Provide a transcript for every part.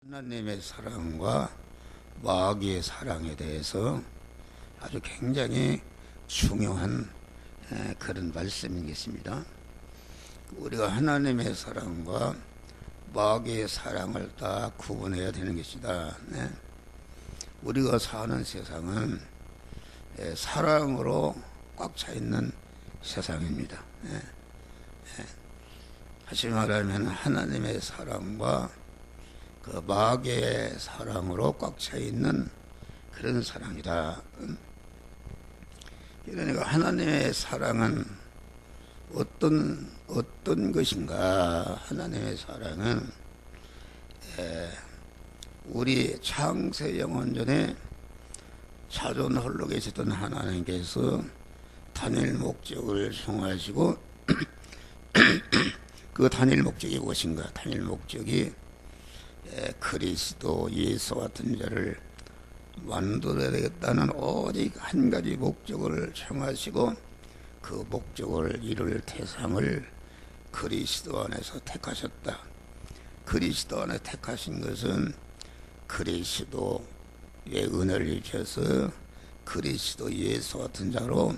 하나님의 사랑과 마귀의 사랑에 대해서 아주 굉장히 중요한 그런 말씀이겠습니다. 우리가 하나님의 사랑과 마귀의 사랑을 다 구분해야 되는 것이다. 우리가 사는 세상은 사랑으로 꽉 차 있는 세상입니다. 다시 말하면 하나님의 사랑과 그 마귀의 사랑으로 꽉 차 있는 그런 사랑이다. 그러니까 하나님의 사랑은 어떤 것인가? 하나님의 사랑은 우리 창세 영원전에 자존 홀로 계시던 하나님께서 단일 목적을 정하시고 그 단일 목적이 무엇인가? 단일 목적이 그리스도 예수 같은 자를 만들어야 되겠다는 오직 한 가지 목적을 정하시고 그 목적을 이룰 대상을 그리스도 안에서 택하셨다. 그리스도 안에 택하신 것은 그리스도의 은혜를 입혀서 그리스도 예수 같은 자로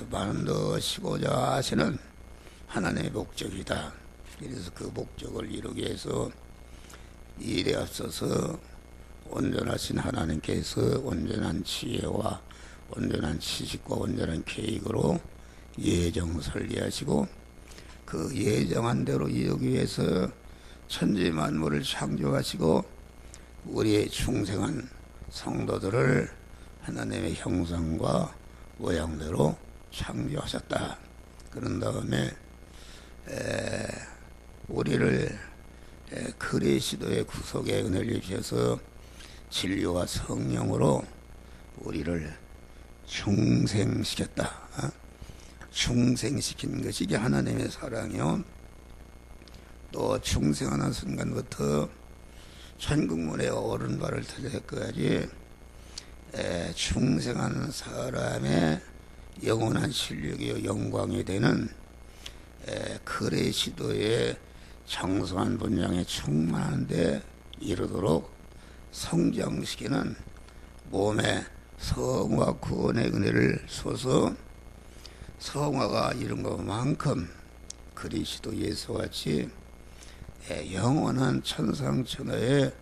만드시고자 하시는 하나님의 목적이다. 그래서 그 목적을 이루기 위해서 일에 앞서서 온전하신 하나님께서 온전한 지혜와 온전한 지식과 온전한 계획으로 예정 설계하시고 그 예정한 대로 이루기 위해서 천지 만물을 창조하시고 우리의 중생한 성도들을 하나님의 형상과 모양대로 창조하셨다. 그런 다음에 우리를 그리스도의 구속의 은혜를 입혀서 진리와 성령으로 우리를 중생시켰다. 중생시킨 것이 이게 하나님의 사랑이요. 또 중생하는 순간부터 천국문에 오른발을 터질까지 중생하는 사람의 영원한 실력이요 영광이 되는 그리스도의 장성한 분량에 충만한데 이르도록 성장시키는 몸에 성화 구원의 은혜를 쏘서 성화가 이룬 것만큼 그리스도 예수같이 영원한 천상천하의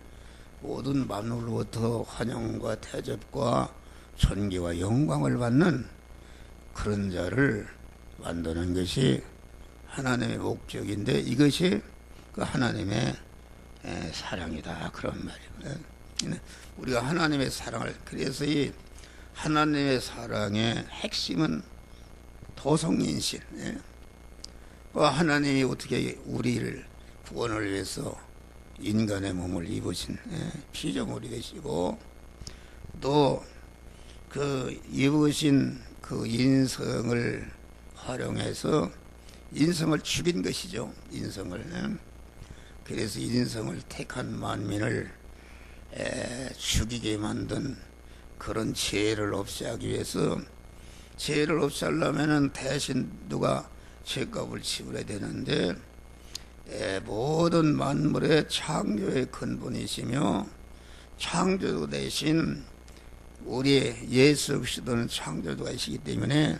모든 만물로부터 환영과 대접과 존귀와 영광을 받는 그런 자를 만드는 것이 하나님의 목적인데 이것이 그 하나님의 사랑이다. 그런 말입니다. 우리가 하나님의 사랑을 그래서 이 하나님의 사랑의 핵심은 도성인신. 하나님이 어떻게 우리를 구원을 위해서 인간의 몸을 입으신 피조물이 되시고 또 그 입으신 그 인성을 활용해서 인성을 죽인 것이죠. 인성을. 그래서 인성을 택한 만민을 죽이게 만든 그런 죄를 없애하기 위해서 죄를 없애려면 대신 누가 죄값을 치러야 되는데 모든 만물의 창조의 근본이시며 창조주 대신 우리 예수 그리스도는 창조주이시기 때문에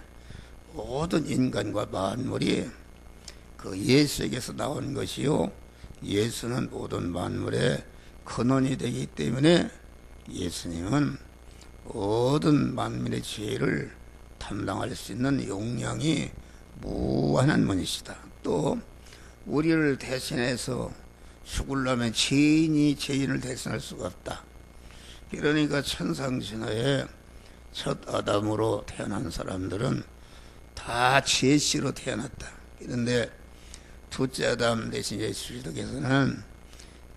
모든 인간과 만물이 그 예수에게서 나온 것이요 예수는 모든 만물의 근원이 되기 때문에 예수님은 모든 만민의 죄를 담당할 수 있는 용량이 무한한 분이시다. 또 우리를 대신해서 죽으려면 죄인을 대신할 수가 없다. 그러니까 천상천하에 첫 아담으로 태어난 사람들은 다 죄씨로 태어났다. 그런데 둘째 아담 대신 예수 그리스도께서는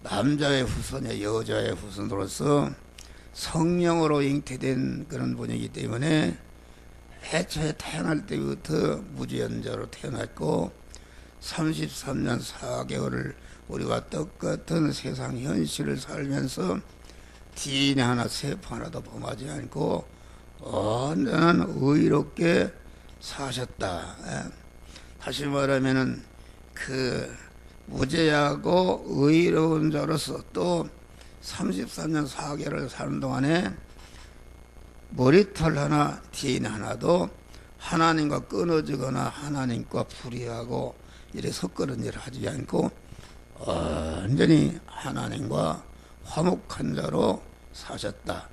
남자의 후손이 여자의 후손으로서 성령으로 잉태된 그런 분이기 때문에 애초에 태어날 때부터 무지연자로 태어났고 33년 4개월을 우리가 똑같은 세상 현실을 살면서 DNA 하나 세포 하나도 범하지 않고 온전한 의롭게 사셨다. 다시 말하면은 그 무죄하고 의로운 자로서 또 33년 4개월을 사는 동안에 머리털 하나 뒤에 하나도 하나님과 끊어지거나 하나님과 불의하고 이래 섞어는 일을 하지 않고 완전히 하나님과 화목한 자로 사셨다.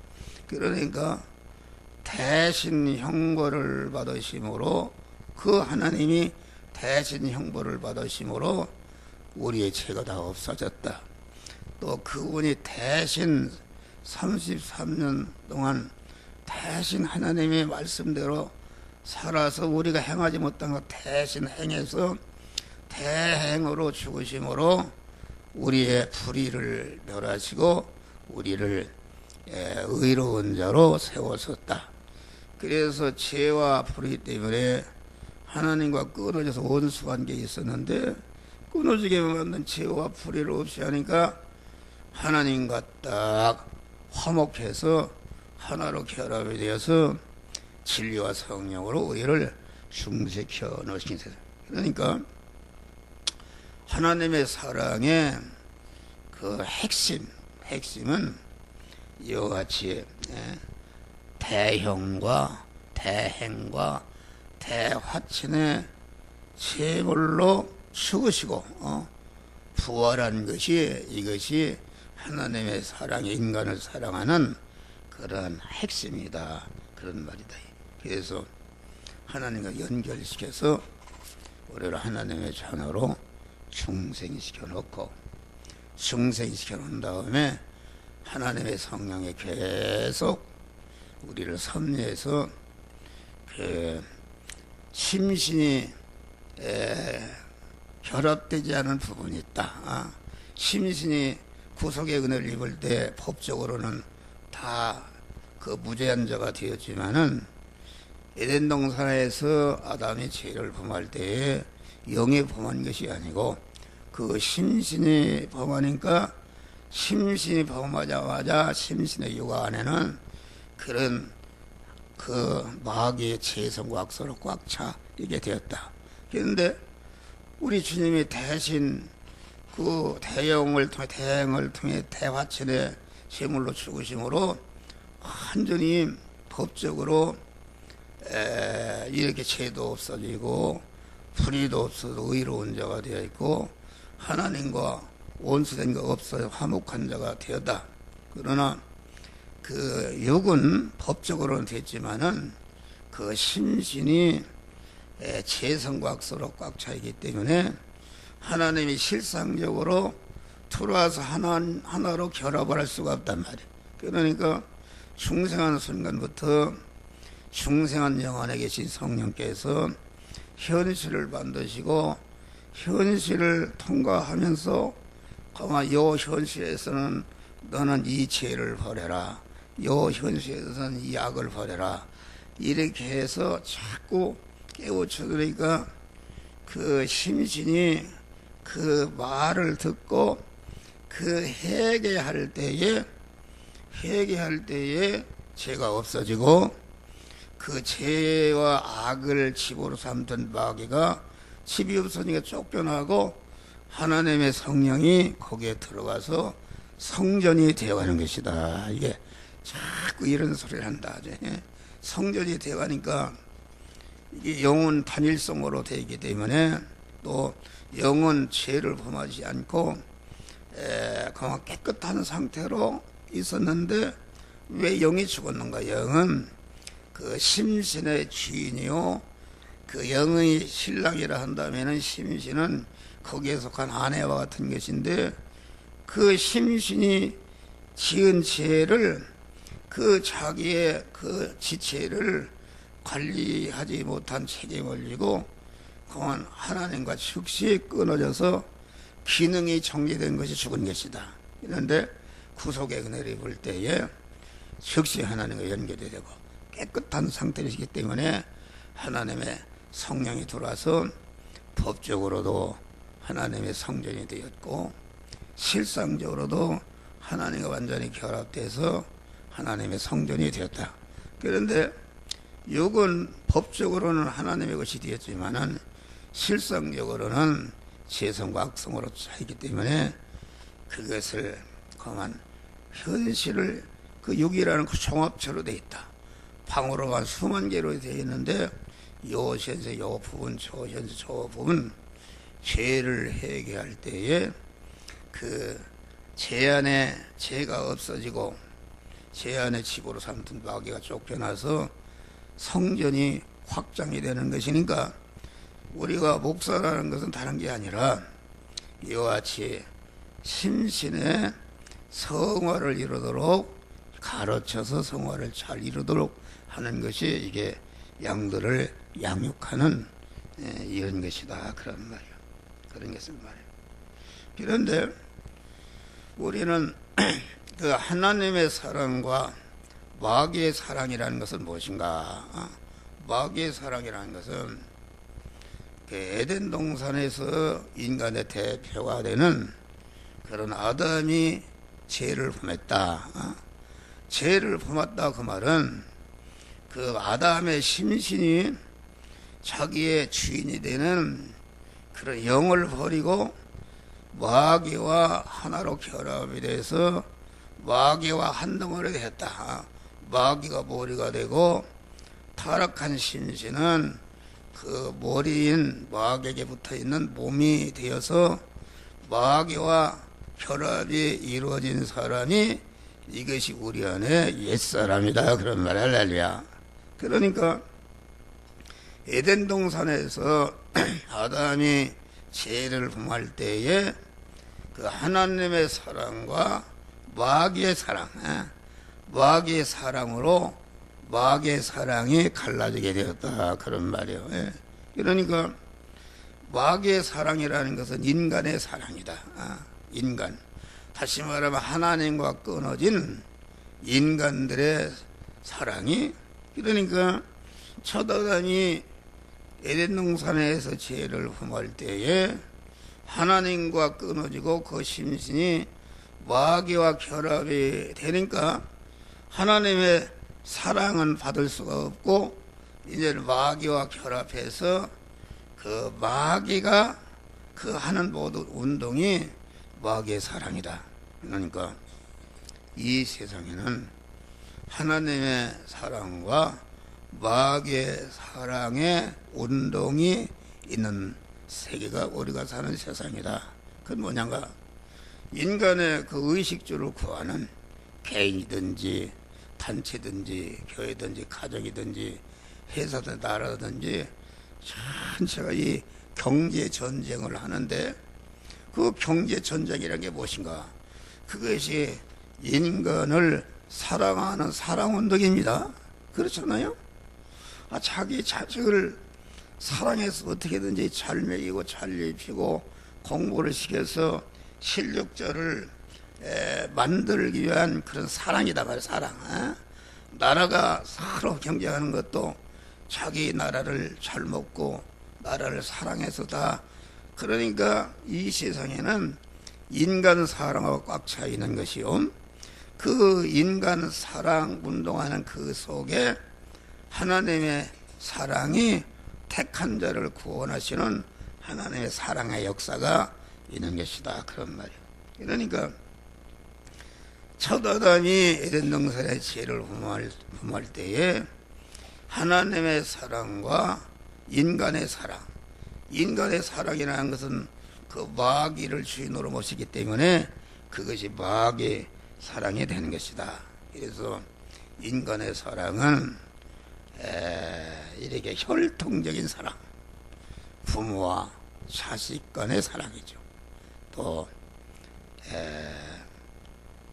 그러니까 대신 형벌을 받으심으로 그 하나님이 대신 형벌을 받으심으로 우리의 죄가 다 없어졌다. 또 그분이 대신 33년 동안 대신 하나님의 말씀대로 살아서 우리가 행하지 못한 것 대신 행해서 대행으로 죽으심으로 우리의 불의를 멸하시고 우리를 의로운 자로 세웠었다. 그래서 죄와 불의 때문에 하나님과 끊어져서 원수관계에 있었는데 끊어지게 만든 죄와 불의를 없이 하니까 하나님과 딱 화목해서 하나로 결합이 되어서 진리와 성령으로 우리를 중생시켜 넣으신 세상. 그러니까 하나님의 사랑의 그 핵심은 이와 같이 대형과 대행과 대화친의 제물로 죽으시고 부활한 것이 이것이 하나님의 사랑이 인간을 사랑하는 그런 핵심이다. 그런 말이다. 그래서 하나님과 연결시켜서 우리를 하나님의 자녀로 중생시켜 놓고 중생시켜 놓은 다음에 하나님의 성령이 계속 우리를 섭리해서 그 심신이 결합되지 않은 부분이 있다. 심신이 구속의 은혜를 입을 때 법적으로는 다 그 무죄한 자가 되었지만은 에덴 동산에서 아담이 죄를 범할 때에 영이 범한 것이 아니고 그 심신이 범하니까 심신이 범하자마자 심신의 육아 안에는 그런 그 마귀의 재성과 악소로 꽉 차 있게 되었다. 그런데 우리 주님이 대신 그 대형을 통해 대화친의 제물로 죽으심으로 완전히 법적으로 이렇게 죄도 없어지고 불의도 없어도 의로운 자가 되어 있고 하나님과 원수된 거 없어 화목한 자가 되었다. 그러나 그 육은 법적으로는 됐지만은 그 심신이 재성과 악소로 꽉 차 있기 때문에 하나님이 실상적으로 들어와서 하나로 결합을 할 수가 없단 말이에요. 그러니까 중생한 순간부터 중생한 영안에 계신 성령께서 현실을 만드시고 현실을 통과하면서 요 현실에서는 너는 이 죄를 버려라, 요 현실에서는 이 악을 버려라, 이렇게 해서 자꾸 깨우쳐드리니까 그 심신이 그 말을 듣고 그 회개할 때에 죄가 없어지고 그 죄와 악을 집으로 삼던 마귀가 집이 없어지니까 쫓겨나고 하나님의 성령이 거기에 들어가서 성전이 되어가는 것이다. 이게 자꾸 이런 소리를 한다. 성전이 되어가니까 이게 영혼 단일성으로 되기 때문에 또 영은 죄를 범하지 않고 그만 깨끗한 상태로 있었는데 왜 영이 죽었는가? 영은 그 심신의 주인이요, 그 영의 신랑이라 한다면은 심신은 거기에 속한 아내와 같은 것인데 그 심신이 지은 죄를 그 자기의 그 지체를 관리하지 못한 책임을 지고 그만 하나님과 즉시 끊어져서 기능이 정지된 것이 죽은 것이다. 그런데 구속의 은혜를 입을 때에 즉시 하나님과 연결이 되고 깨끗한 상태이기 때문에 하나님의 성령이 들어와서 법적으로도 하나님의 성전이 되었고 실상적으로도 하나님과 완전히 결합돼서 하나님의 성전이 되었다. 그런데 육은 법적으로는 하나님의 것이 되었지만은 실상적으로는 재성과 악성으로 차이기 때문에 그것을 그만 현실을 그 육이라는 그 종합체로 되어 있다. 방으로만 수만 개로 되어 있는데 요 현세 요 부분 저 현세 저 부분 죄를 해결할 때에 그 죄 안에 죄가 없어지고 죄 안에 집으로 삼든 마귀가 쫓겨나서 성전이 확장이 되는 것이니까 우리가 목사라는 것은 다른 게 아니라 이와 같이 심신의 성화를 이루도록 가르쳐서 성화를 잘 이루도록 하는 것이 이게 양들을 양육하는 이런 것이다. 그런 말이에요. 그런 것을 말해요. 그런데 우리는 그 하나님의 사랑과 마귀의 사랑이라는 것은 무엇인가? 마귀의 사랑이라는 것은 그 에덴 동산에서 인간의 대표가 되는 그런 아담이 죄를 범했다. 죄를 범했다 그 말은 그 아담의 심신이 자기의 주인이 되는 그런 영을 버리고 마귀와 하나로 결합이 돼서 마귀와 한 덩어리 됐다. 마귀가 머리가 되고 타락한 심신은 그 머리인 마귀에게 붙어있는 몸이 되어서 마귀와 결합이 이루어진 사람이 이것이 우리 안에 옛사람이다. 그런 말 할렐루야. 그러니까 에덴 동산에서 아담이 죄를 범할 때에 그 하나님의 사랑과 마귀의 사랑, 마귀의 사랑으로 마귀의 사랑이 갈라지게 되었다. 그런 말이에요. 그러니까 마귀의 사랑이라는 것은 인간의 사랑이다. 인간. 다시 말하면 하나님과 끊어진 인간들의 사랑이, 그러니까 첫 아담이 에덴 동산에서 죄를 범할 때에 하나님과 끊어지고 그 심신이 마귀와 결합이 되니까 하나님의 사랑은 받을 수가 없고 이제 마귀와 결합해서 그 마귀가 그 하는 모든 운동이 마귀의 사랑이다. 그러니까 이 세상에는 하나님의 사랑과 마귀의 사랑의 운동이 있는 세계가 우리가 사는 세상이다. 그건 뭐냐가 인간의 그 의식주를 구하는 개인이든지 단체든지 교회든지 가족이든지 회사든 나라든지 전체가 이 경제 전쟁을 하는데 그 경제 전쟁이라는 게 무엇인가? 그것이 인간을 사랑하는 사랑운동입니다. 그렇잖아요? 자기 자식을 사랑해서 어떻게든지 잘 먹이고 잘 입히고 공부를 시켜서 실력자를 만들기 위한 그런 사랑이다 말이야. 사랑. 나라가 서로 경쟁하는 것도 자기 나라를 잘 먹고 나라를 사랑해서다. 그러니까 이 세상에는 인간 사랑하고 꽉 차 있는 것이요, 그 인간 사랑 운동하는 그 속에 하나님의 사랑이 택한 자를 구원하시는 하나님의 사랑의 역사가 있는 것이다. 그런 말이에요. 그러니까 첫 아담이 에덴 동산의 죄를 범할 때에 하나님의 사랑과 인간의 사랑, 인간의 사랑이라는 것은 그 마귀를 주인으로 모시기 때문에 그것이 마귀의 사랑이 되는 것이다. 그래서 인간의 사랑은 이렇게 혈통적인 사랑, 부모와 자식 간의 사랑이죠. 또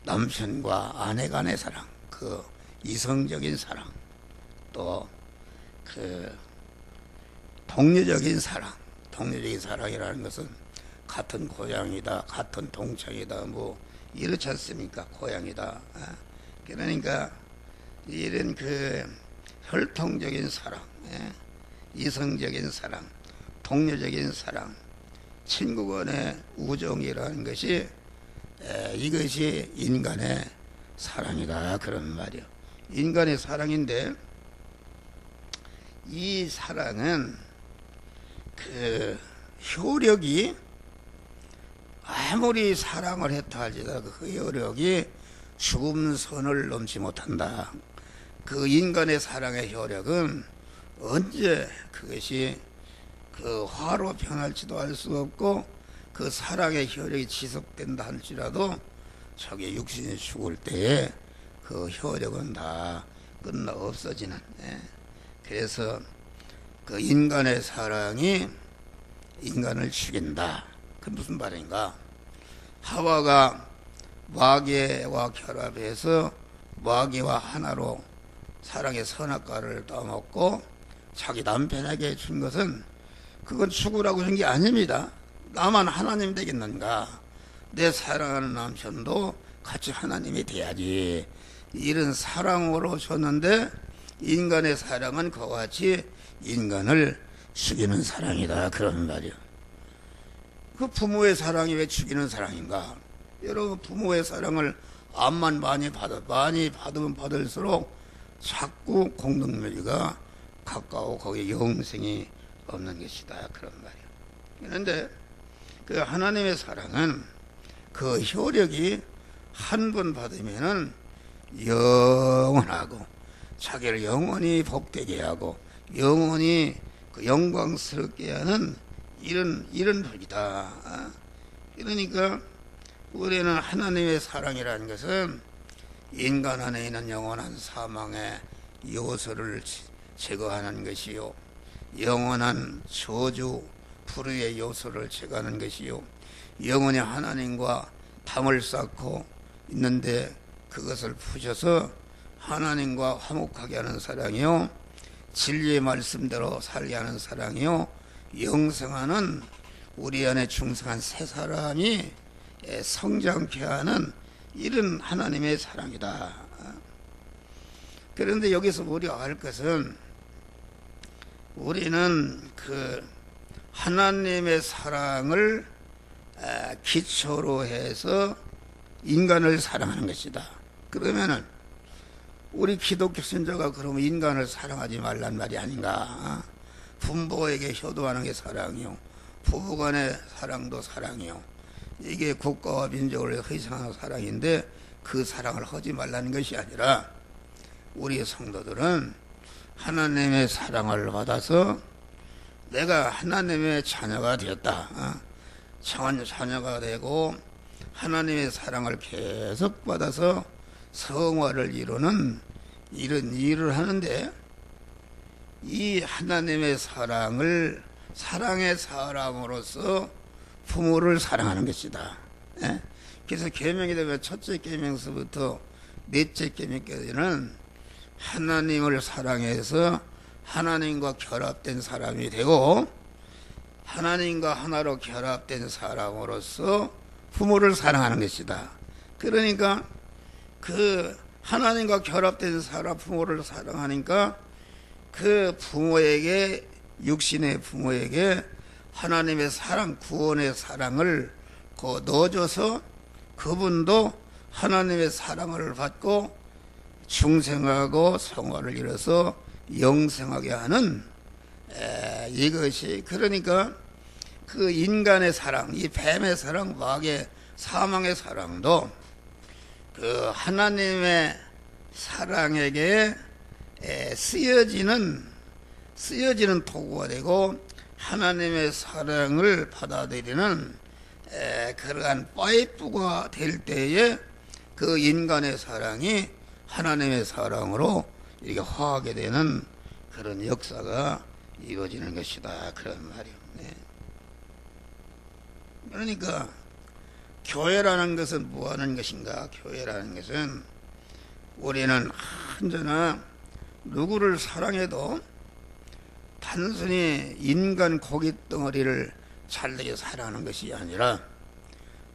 남편과 아내 간의 사랑, 그 이성적인 사랑, 또 그 동료적인 사랑, 동료적인 사랑이라는 것은 같은 고향이다, 같은 동창이다, 뭐 이렇지 않습니까? 고향이다. 그러니까 이런 그 혈통적인 사랑, 이성적인 사랑, 동료적인 사랑, 친구 간의 우정이라는 것이 이것이 인간의 사랑이다. 그런 말이요. 인간의 사랑인데 이 사랑은 그 효력이 아무리 사랑을 했다 할지라도 그 효력이 죽음 선을 넘지 못한다. 그 인간의 사랑의 효력은 언제 그것이 그 화로 변할지도 알 수 없고, 그 사랑의 효력이 지속된다 할지라도 저게 육신이 죽을 때에 그 효력은 다 끝나 없어지는. 그래서 그 인간의 사랑이 인간을 죽인다. 그 무슨 말인가? 하와가 마귀와 결합해서 마귀와 하나로 사랑의 선악과를 따먹고 자기 남편에게 준 것은 그건 죽으라고 준 게 아닙니다. 나만 하나님 되겠는가? 내 사랑하는 남편도 같이 하나님이 돼야지. 이런 사랑으로 줬는데 인간의 사랑은 그와 같이 인간을 죽이는 사랑이다. 그런 말이요. 그 부모의 사랑이 왜 죽이는 사랑인가? 여러분, 부모의 사랑을 암만 많이 받으면 받을수록 자꾸 공동묘지가 가까워 거기에 영생이 없는 것이다. 그런 말이에요. 그런데 그 하나님의 사랑은 그 효력이 한 번 받으면은 영원하고 자기를 영원히 복되게 하고 영원히 그 영광스럽게 하는 이런 법이다. 그러니까 우리는 하나님의 사랑이라는 것은 인간 안에 있는 영원한 사망의 요소를 제거하는 것이요, 영원한 저주 불의의 요소를 제거하는 것이요, 영원히 하나님과 담을 쌓고 있는데 그것을 푸셔서 하나님과 화목하게 하는 사랑이요, 진리의 말씀대로 살게 하는 사랑이요, 영생하는 우리 안에 중생한 새 사람이 성장케 하는 이런 하나님의 사랑이다. 그런데 여기서 우리가 알 것은 우리는 그 하나님의 사랑을 기초로 해서 인간을 사랑하는 것이다. 그러면은 우리 기독교 신자가 그러면 인간을 사랑하지 말란 말이 아닌가? 부모에게 효도하는 게 사랑이요, 부부간의 사랑도 사랑이요, 이게 국가와 민족을 희생하는 사랑인데 그 사랑을 하지 말라는 것이 아니라 우리 성도들은 하나님의 사랑을 받아서 내가 하나님의 자녀가 되었다. 자녀가 되고 하나님의 사랑을 계속 받아서 성화를 이루는 이런 일을 하는데, 이 하나님의 사랑을 사랑의 사람으로서 부모를 사랑하는 것이다. 그래서 계명이 되면 첫째 계명서부터 넷째 계명까지는 하나님을 사랑해서 하나님과 결합된 사람이 되고 하나님과 하나로 결합된 사람으로서 부모를 사랑하는 것이다. 그러니까 그 하나님과 결합된 사람 부모를 사랑하니까 그 부모에게, 육신의 부모에게 하나님의 사랑, 구원의 사랑을 넣어줘서 그분도 하나님의 사랑을 받고 중생하고 성화를 이뤄서 영생하게 하는 이것이, 그러니까 그 인간의 사랑, 이 뱀의 사랑, 마귀의 사망의 사랑도 그 하나님의 사랑에게 쓰여지는 도구가 되고 하나님의 사랑을 받아들이는 그러한 파이프가 될 때에 그 인간의 사랑이 하나님의 사랑으로 이렇게 화하게 되는 그런 역사가 이루어지는 것이다. 그런 말이에요. 그러니까 교회라는 것은 뭐 하는 것인가? 교회라는 것은 우리는 언제나 누구를 사랑해도 단순히 인간 고깃덩어리를 잘되게 사랑하는 것이 아니라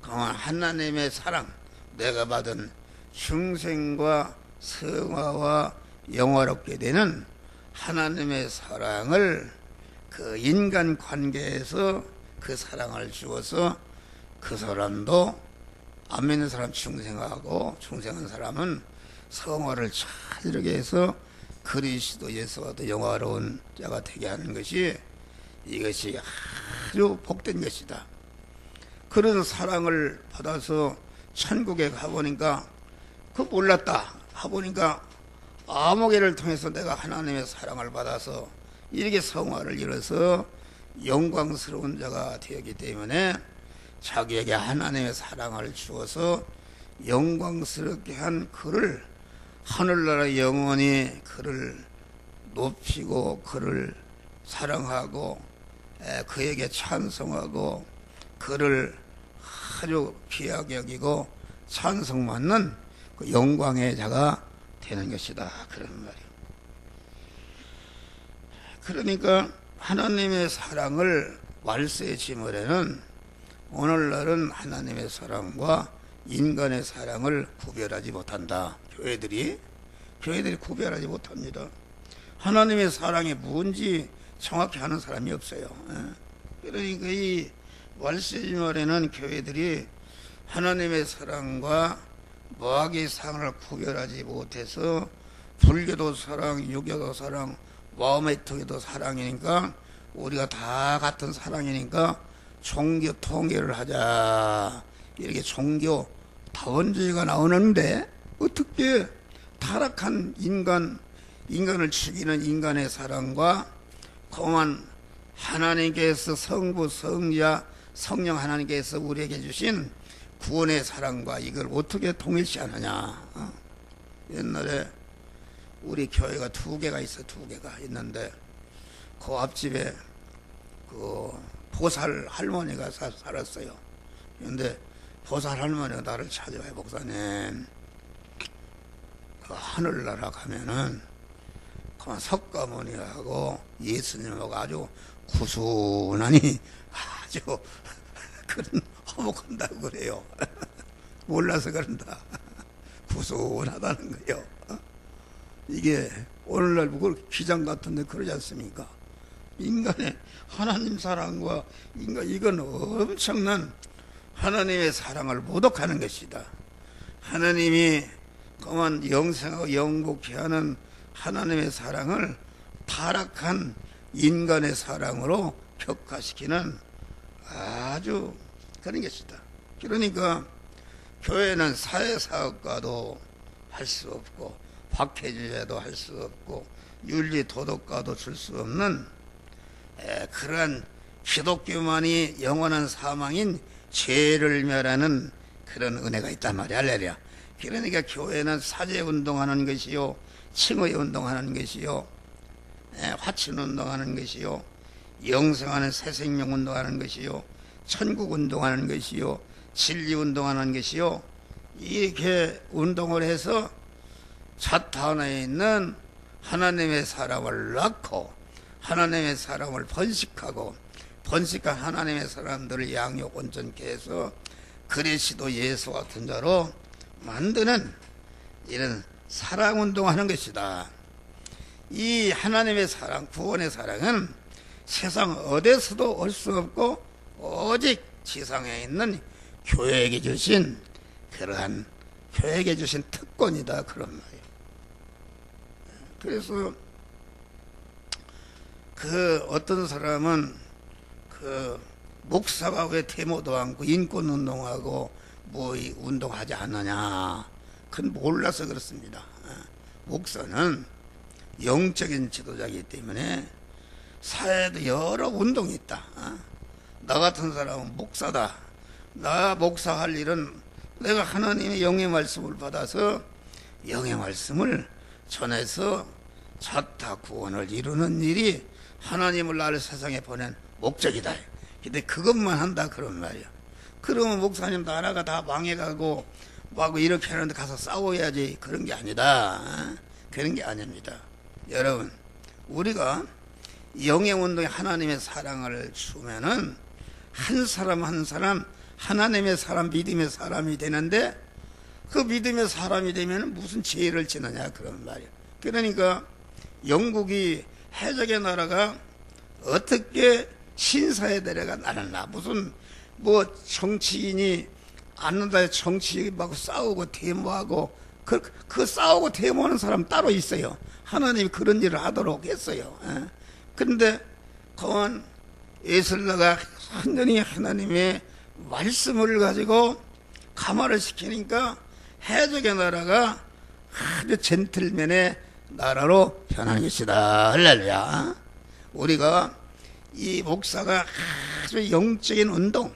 강한 하나님의 사랑, 내가 받은 중생과 성화와 영화롭게 되는 하나님의 사랑을 그 인간 관계에서 그 사랑을 주어서 그 사람도 안 믿는 사람 중생하고 중생한 사람은 성화를 잘 이루게 해서 그리스도 예수와 더 영화로운 자가 되게 하는 것이, 이것이 아주 복된 것이다. 그런 사랑을 받아서 천국에 가보니까 그 몰랐다 가보니까 아무개를 통해서 내가 하나님의 사랑을 받아서 이렇게 성화를 이뤄서 영광스러운 자가 되었기 때문에 자기에게 하나님의 사랑을 주어서 영광스럽게 한 그를 하늘나라 영원히 그를 높이고 그를 사랑하고 그에게 찬송하고 그를 아주 귀하게 여기고 찬송받는 그 영광의 자가 되는 것이다 그런 말이에요. 그러니까 하나님의 사랑을 말세의 지물에는 오늘날은 하나님의 사랑과 인간의 사랑을 구별하지 못한다. 교회들이 구별하지 못합니다. 하나님의 사랑이 뭔지 정확히 아는 사람이 없어요. 그러니까 이 말세의 지물에는 교회들이 하나님의 사랑과 마귀의 사랑을 구별하지 못해서 불교도 사랑, 유교도 사랑, 마음의 통에도 사랑이니까 우리가 다 같은 사랑이니까 종교 통일을 하자 이렇게 종교 다원주의가 나오는데 어떻게 타락한 인간을 죽이는 인간의 사랑과 공한 하나님께서 성부, 성자, 성령 하나님께서 우리에게 주신 구원의 사랑과 이걸 어떻게 통일시하느냐. 옛날에 우리 교회가 두 개가 있는데 그 앞집에 그 보살 할머니가 살았어요. 그런데 보살 할머니가 나를 찾아와요. 목사님, 그 하늘나라 가면은 그만 석가모니하고 예수님하고 아주 구순하니 아주 그런 화목한다고 그래요. 몰라서 그런다. 구순하다는 거요. 이게 오늘날 뭐 기장 같은데 그러지 않습니까? 인간의 하나님 사랑과 이건 엄청난 하나님의 사랑을 모독하는 것이다. 하나님이 그만 영생하고 영국케 하는 하나님의 사랑을 타락한 인간의 사랑으로 격화시키는 아주 그런 것이다. 그러니까 교회는 사회사업가도 할 수 없고 박해주의도 할 수 없고 윤리도덕가도 줄 수 없는 그러한 기독교만이 영원한 사망인 죄를 멸하는 그런 은혜가 있단 말이야. 할렐루야. 그러니까 교회는 사제운동하는 것이요, 칭의운동하는 것이요, 화친운동하는 것이요, 영생하는 새생명운동하는 것이요, 천국운동하는 것이요, 진리운동하는 것이요, 이렇게 운동을 해서 자탄에 있는 하나님의 사람을 낳고 하나님의 사람을 번식하고 번식한 하나님의 사람들을 양육 온전케 해서 그리스도 예수 같은 자로 만드는 이런 사랑운동하는 것이다. 이 하나님의 사랑, 구원의 사랑은 세상 어디서도 올 수 없고 오직 지상에 있는 교회에게 주신 그러한 교회에게 주신 특권이다 그런 말이에요. 그래서 그 어떤 사람은 그 목사가 왜 데모도 않고 인권운동하고 뭐 운동하지 않느냐, 그건 몰라서 그렇습니다. 목사는 영적인 지도자이기 때문에 사회에도 여러 운동이 있다. 나 같은 사람은 목사다. 나 목사할 일은 내가 하나님의 영의 말씀을 받아서 영의 말씀을 전해서 자타 구원을 이루는 일이 하나님을 나를 세상에 보낸 목적이다. 근데 그것만 한다 그런 말이야. 그러면 목사님 나라가 다 망해가고 막 이렇게 하는데 가서 싸워야지, 그런 게 아니다. 그런 게 아닙니다. 여러분, 우리가 영의 운동에 하나님의 사랑을 주면은 한 사람 한 사람 하나님의 사람, 믿음의 사람이 되는데 그 믿음의 사람이 되면 무슨 죄를 지느냐 그런 말이야. 그러니까 영국이 해적의 나라가 어떻게 신사에 데려가 나는가, 무슨 뭐 정치인이 않는다 정치 막 싸우고 데모하고 그 싸우고 데모하는 사람 따로 있어요. 하나님이 그런 일을 하도록 했어요. 그런데 그건 에슬라가 완전히 하나님의 말씀을 가지고 감화를 시키니까 해적의 나라가 아주 젠틀맨의 나라로 변하는 것이다. 할렐루야. 우리가 이 목사가 아주 영적인 운동,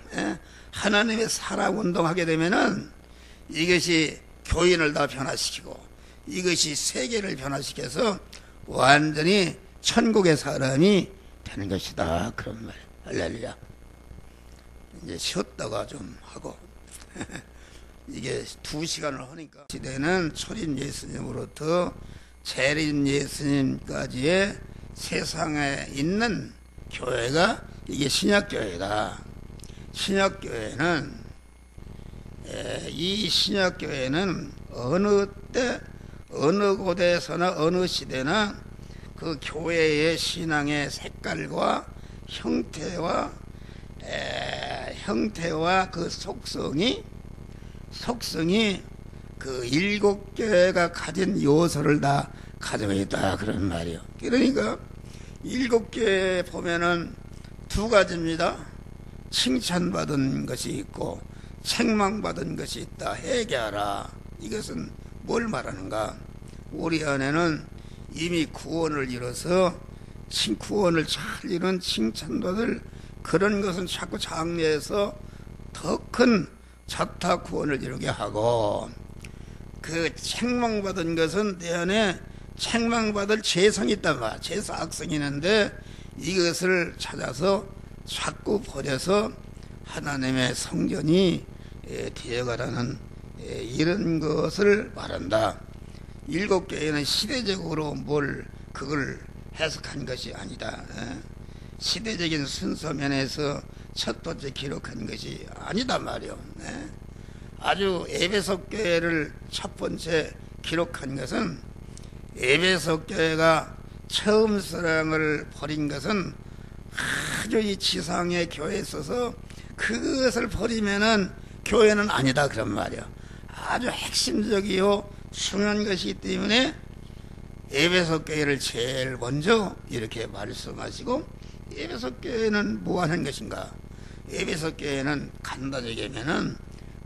하나님의 사랑 운동하게 되면은 이것이 교인을 다 변화시키고 이것이 세계를 변화시켜서 완전히 천국의 사람이 되는 것이다. 그런 말. 할렐루야. 이제 쉬었다가 좀 하고 이게 2시간을 하니까 시대는 초림 예수님으로부터 재림 예수님까지의 세상에 있는 교회가 이게 신약교회다. 신약교회는 이 신약교회는 어느 때 어느 곳에서나 어느 시대나 그 교회의 신앙의 색깔과 형태와 그 속성이 그 7교회가 가진 요소를 다 가지고 있다. 그런 말이요. 그러니까 7교회에 보면은 2가지입니다. 칭찬받은 것이 있고 책망받은 것이 있다. 회개하라. 이것은 뭘 말하는가? 우리 안에는 이미 구원을 이뤄서 구원을 잘 이룬 칭찬받을 그런 것은 자꾸 장래에서 더 큰 자타 구원을 이루게 하고, 그 책망받은 것은 내 안에 책망받을 죄성이 있단 말이야. 죄성 악성이 있는데 이것을 찾아서 자꾸 버려서 하나님의 성전이 되어가라는 이런 것을 말한다. 7교회는 시대적으로 그걸 해석한 것이 아니다. 시대적인 순서 면에서 첫 번째 기록한 것이 아니다 말이요. 아주 에베소 교회를 첫 번째 기록한 것은 에베소 교회가 처음 사랑을 버린 것은 아주 이 지상의 교회에 있어서 그것을 버리면은 교회는 아니다 그런 말이요. 아주 핵심적이요 중요한 것이기 때문에 에베소 교회를 제일 먼저 이렇게 말씀하시고, 에베소 교회는 뭐 하는 것인가? 에베소 교회는 간단하게 얘기하면은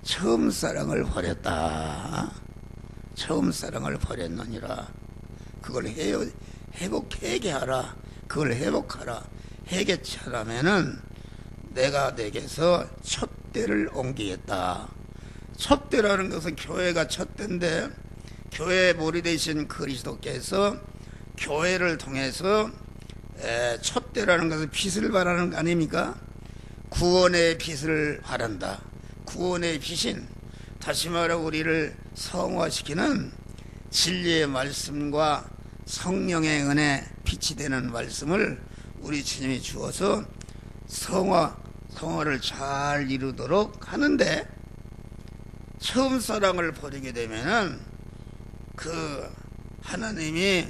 처음 사랑을 버렸다. 처음 사랑을 버렸느니라. 그걸 회개하라. 그걸 회복하라. 회개하라면은 내가 내게서 촛대를 옮기겠다. 촛대라는 것은 교회가 촛대인데, 교회의 머리 되신 그리스도께서 교회를 통해서 촛대라는 것은 빛을 발하는 거 아닙니까? 구원의 빛을 발한다. 구원의 빛인, 다시 말해 우리를 성화시키는 진리의 말씀과 성령의 은혜, 빛이 되는 말씀을 우리 주님이 주어서 성화를 잘 이루도록 하는데, 처음 사랑을 버리게 되면은 그 하나님이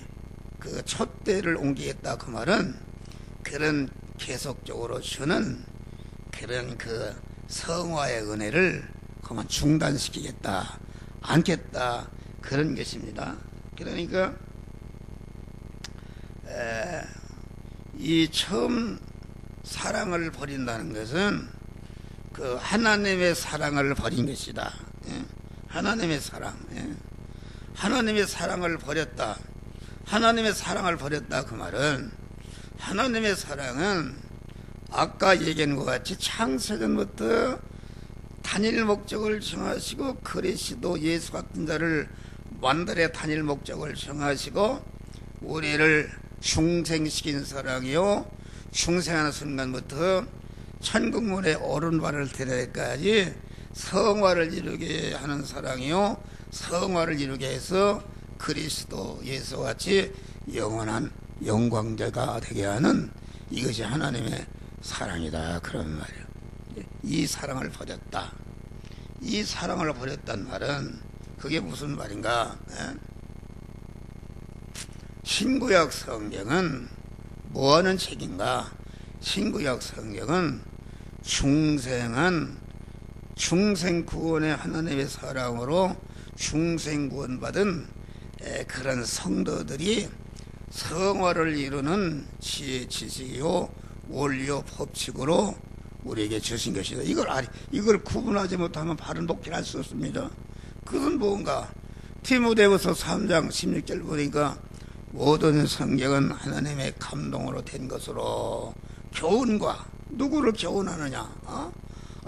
그 촛대를 옮기겠다 그 말은 그런 계속적으로 주는 그런 그 성화의 은혜를 그만 중단시키겠다, 않겠다, 그런 것입니다. 그러니까 이 처음 사랑을 버린다는 것은 그 하나님의 사랑을 버린 것이다. 하나님의 사랑. 하나님의 사랑을 버렸다. 하나님의 사랑을 버렸다 그 말은, 하나님의 사랑은 아까 얘기한 것 같이 창세전부터 단일 목적을 정하시고 그리스도 예수 같은 자를 만들의 단일 목적을 정하시고 우리를 중생시킨 사랑이요, 중생하는 순간부터 천국문에 오른발을 들여까지 성화를 이루게 하는 사랑이요, 성화를 이루게 해서 그리스도 예수같이 영원한 영광자가 되게 하는, 이것이 하나님의 사랑이다 그런 말이에요. 이 사랑을 버렸다. 이 사랑을 버렸단 말은 그게 무슨 말인가? 신구약 성경은 뭐하는 책인가? 신구약 성경은 중생 구원의 하나님의 사랑으로 중생 구원받은 그런 성도들이 성화를 이루는 지혜, 지식이요, 원리요, 법칙으로 우리에게 주신 것이다. 이걸 구분하지 못하면 바른 목회를 할 수 없습니다. 그것은 뭔가 디모데후서 3장 16절 보니까 모든 성경은 하나님의 감동으로 된 것으로 교훈과 누구를 교훈하느냐?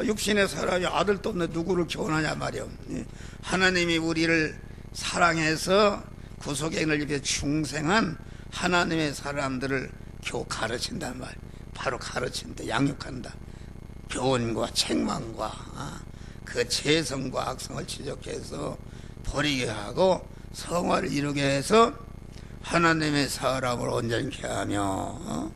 육신의 사람이 아들도 없는데 누구를 교훈하냐 말이요. 하나님이 우리를 사랑해서 구속의 은혜를 입혀 중생한 하나님의 사람들을 가르친단 말. 바로 가르친다, 양육한다. 교훈과 책망과 그 재성과 악성을 지적해서 버리게 하고 성화를 이루게 해서 하나님의 사람을 온전케 하며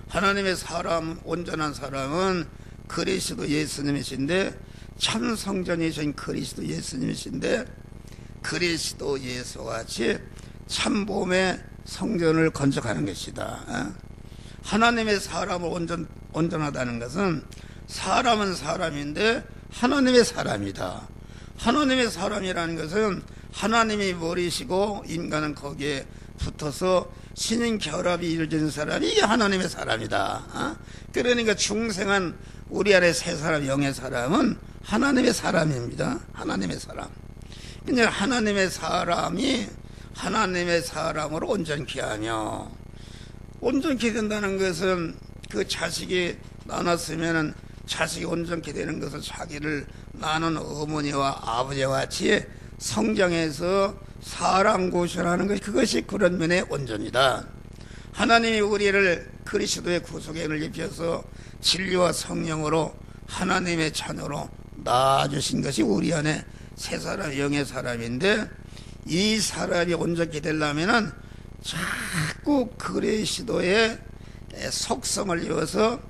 하나님의 사람, 온전한 사람은 그리스도 예수님이신데 참 성전이신 그리스도 예수님이신데 그리스도 예수같이 참봄의 성전을 건축하는 것이다. 하나님의 사람을 온전하다는 것은 사람은 사람인데 하나님의 사람이다. 하나님의 사람이라는 것은 하나님이 머리시고 인간은 거기에 붙어서 신인 결합이 이루어지는 사람이 이게 하나님의 사람이다. 그러니까 중생한 우리 안에 세 사람, 영의 사람은 하나님의 사람입니다. 하나님의 사람. 그냥 하나님의 사람이 하나님의 사람으로 온전케 하며, 온전케 된다는 것은 그 자식이 나눴으면 자식이 온전케 되는 것은 자기를 낳는 어머니와 아버지와 같이 성장해서 사랑 고시하는 것, 그것이 그런 면의 온전이다. 하나님이 우리를 그리스도의 구속의 은혜를 입혀서 진리와 성령으로 하나님의 자녀로 낳아주신 것이 우리 안에 세 사람, 영의 사람인데, 이 사람이 온전케 되려면은 자꾸 그리스도의 속성을 이어서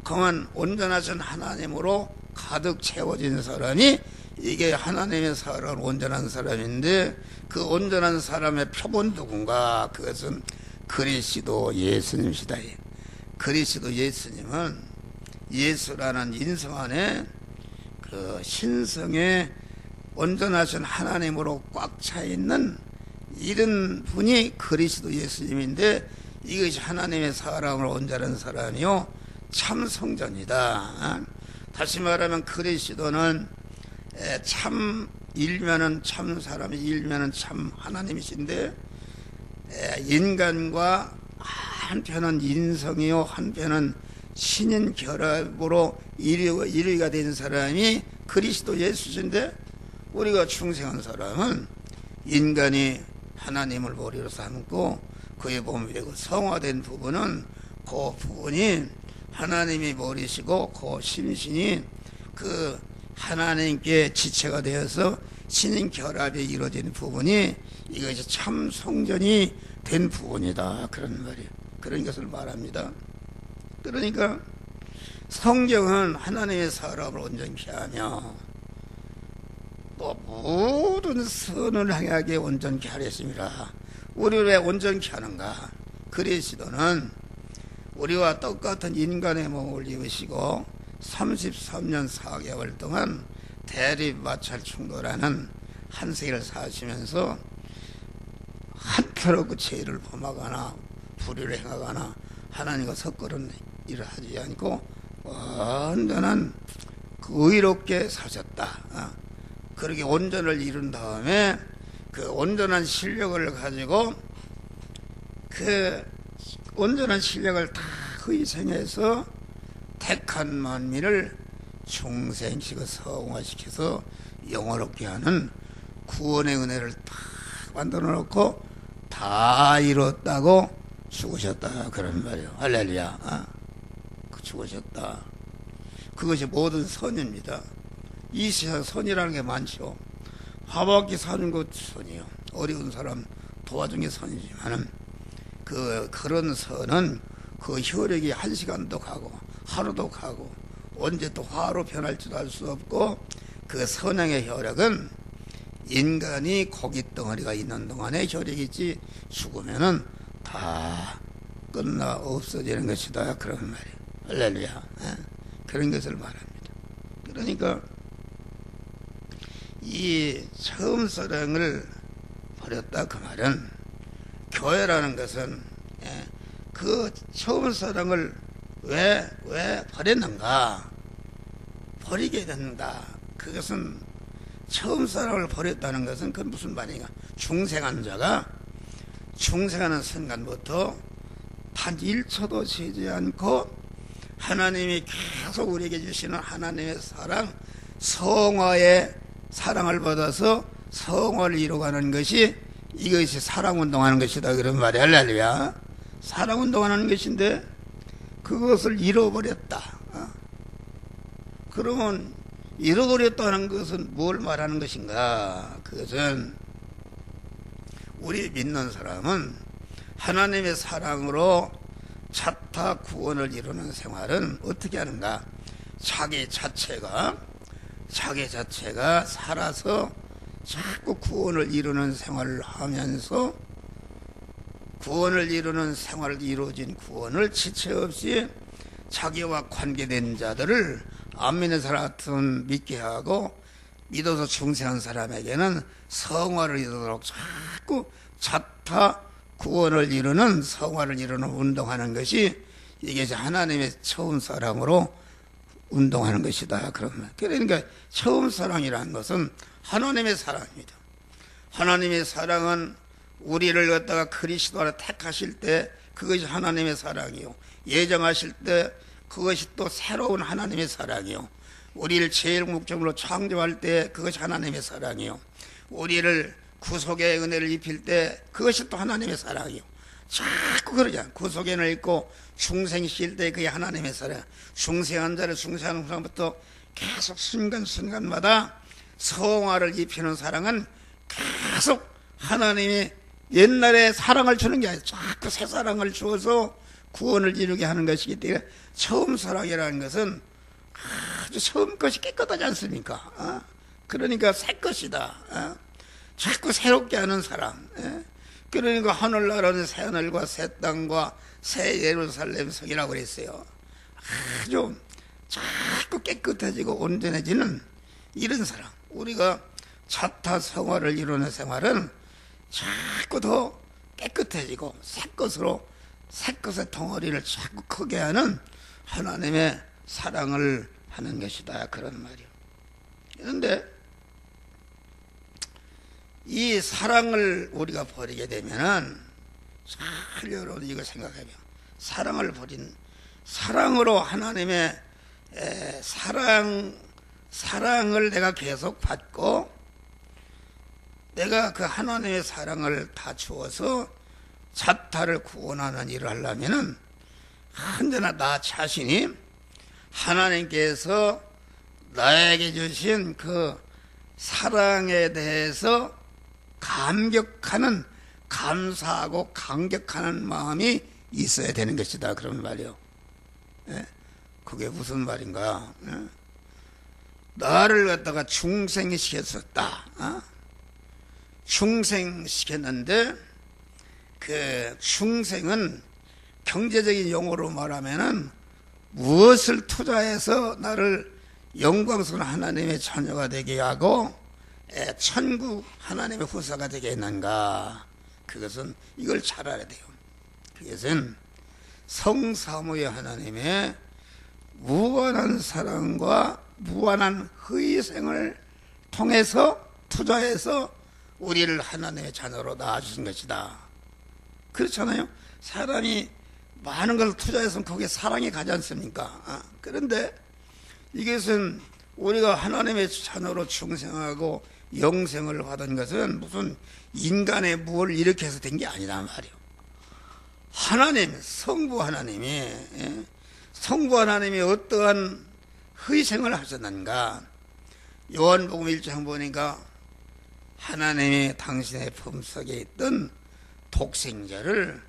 강한 온전하신 하나님으로 가득 채워진 사람이 이게 하나님의 사람, 온전한 사람인데, 그 온전한 사람의 표본 누군가? 그것은 그리스도 예수님이시다. 그리스도 예수님은 예수라는 인성 안에 그 신성의 온전하신 하나님으로 꽉 차 있는 이런 분이 그리스도 예수님인데, 이것이 하나님의 사람으로 온전한 사람이요 참 성전이다. 다시 말하면 그리스도는 참 일면은 참 사람이, 일면은 참 하나님이신데, 인간과 한편은 인성이요 한편은 신인 결합으로 일위가 된 사람이 그리스도 예수신데, 우리가 중생한 사람은 인간이 하나님을 머리로 삼고 그의 몸이 되고 성화된 부분은 그 부분이 하나님이 머리시고 그 심신이 그 하나님께 지체가 되어서 신인 결합이 이루어진 부분이 이것이 참 성전이 된 부분이다. 그런 말이에요. 그런 것을 말합니다. 그러니까 성경은 하나님의 사람을 온전케 하며 또 모든 선을 행하게 온전케 하렸습니다. 우리를 왜 온전케 하는가? 그리스도는 우리와 똑같은 인간의 몸을 입으시고 33년 4개월 동안 대립 마찰 충돌하는 한 세기를 사시면서 한편으로 그 죄를 범하거나 불의를 행하거나 하나님과 섞어른 일을 하지 않고 온전한 의롭게 사셨다. 그렇게 온전을 이룬 다음에 그 온전한 실력을 가지고 그 온전한 실력을 다 희생해서 택한 만민을 중생시켜 성화시켜서 영원롭게 하는 구원의 은혜를 다 만들어 놓고 다 이뤘다고 죽으셨다. 그런 말이에요. 할렐루야. 죽으셨다. 그것이 모든 선입니다. 이 세상 선이라는 게 많죠. 화밖에 사는 것 선이요. 어려운 사람 도와준 게 선이지만은 그런 선은 그 혈액이 한 시간도 가고 하루도 가고 언제 또 화로 변할지도 알 수 없고, 그 선행의 혈액은 인간이 고기 덩어리가 있는 동안에 혈액이 있지 죽으면은 다 끝나 없어지는 것이다. 그런 말이에요. 할렐루야. 그런 것을 말합니다. 그러니까 이 처음 사랑을 버렸다 그 말은, 교회라는 것은 그 처음 사랑을 왜 버렸는가? 버리게 된다. 그것은 처음 사랑을 버렸다는 것은 그건 무슨 말인가? 중생한 자가 중생하는 순간부터 단 1초도 쉬지 않고 하나님이 계속 우리에게 주시는 하나님의 사랑, 성화의 사랑을 받아서 성화를 이루어가는 것이 이것이 사랑운동하는 것이다. 그런 말이 할렐루야. 사랑운동하는 것인데 그것을 잃어버렸다. 그러면 잃어버렸다는 것은 뭘 말하는 것인가? 그것은 우리 믿는 사람은 하나님의 사랑으로 자타 구원을 이루는 생활은 어떻게 하는가? 자기 자체가 살아서 자꾸 구원을 이루는 생활을 하면서 구원을 이루는 생활을 이루어진 구원을 지체 없이 자기와 관계된 자들을 안 믿는 사람 같은 믿게 하고 믿어서 중생한 사람에게는 성화를 이루도록 자꾸 자타 구원을 이루는 성화를 이루는 운동하는 것이 이게 하나님의 처음 사랑으로 운동하는 것이다. 그러니까 처음 사랑이라는 것은 하나님의 사랑입니다. 하나님의 사랑은 우리를 갖다가 그리스도로 택하실 때 그것이 하나님의 사랑이요, 예정하실 때 그것이 또 새로운 하나님의 사랑이요, 우리를 제일 목적으로 창조할 때 그것이 하나님의 사랑이요, 우리를 구속의 은혜를 입힐 때 그것이 또 하나님의 사랑이요. 자꾸 그러잖아. 구속의 은혜를 입고 중생시킬 때 그게 하나님의 사랑. 중생한 자를 중생하는 사람부터 계속 순간순간마다 성화를 입히는 사랑은 계속 하나님이 옛날에 사랑을 주는 게 아니라 자꾸 새 사랑을 주어서 구원을 이루게 하는 것이기 때문에 처음 사랑이라는 것은 아주 처음 것이 깨끗하지 않습니까? 그러니까 새 것이다. 자꾸 새롭게 하는 사랑. 그러니까 하늘나라는 새 하늘과 새 땅과 새 예루살렘 성이라고 그랬어요. 아주 자꾸 깨끗해지고 온전해지는 이런 사랑. 우리가 자타 성화를 이루는 생활은 자꾸 더 깨끗해지고 새 것의 덩어리를 자꾸 크게 하는 하나님의 사랑을 하는 것이다. 그런 말이요. 그런데 이 사랑을 우리가 버리게 되면은, 잘 여러분 이거 생각해봐요. 사랑으로 하나님의 사랑을 내가 계속 받고 내가 그 하나님의 사랑을 다 주어서 자타를 구원하는 일을 하려면은 언제나 나 자신이 하나님께서 나에게 주신 그 사랑에 대해서 감사하고 감격하는 마음이 있어야 되는 것이다. 그런 말이요. 그게 무슨 말인가? 나를 갖다가 중생시켰었다. 중생시켰는데 그 중생은 경제적인 용어로 말하면은 무엇을 투자해서 나를 영광스러운 하나님의 자녀가 되게 하고 천국 하나님의 후사가 되게 했는가? 그것은 이걸 잘 알아야 돼요. 그것은 성사모의 하나님의 무한한 사랑과 무한한 희생을 통해서 투자해서 우리를 하나님의 자녀로 낳아주신 것이다. 그렇잖아요. 사람이 많은 것을 투자해서 거기에 사랑이 가지 않습니까? 그런데 이것은 우리가 하나님의 자녀로 중생하고 영생을 받은 것은 무슨 인간의 뭘 이렇게 해서 된 게 아니란 말이에요. 성부 하나님이 어떠한 희생을 하셨는가? 요한복음 1장 보니까 하나님이 당신의 품속에 있던 독생자를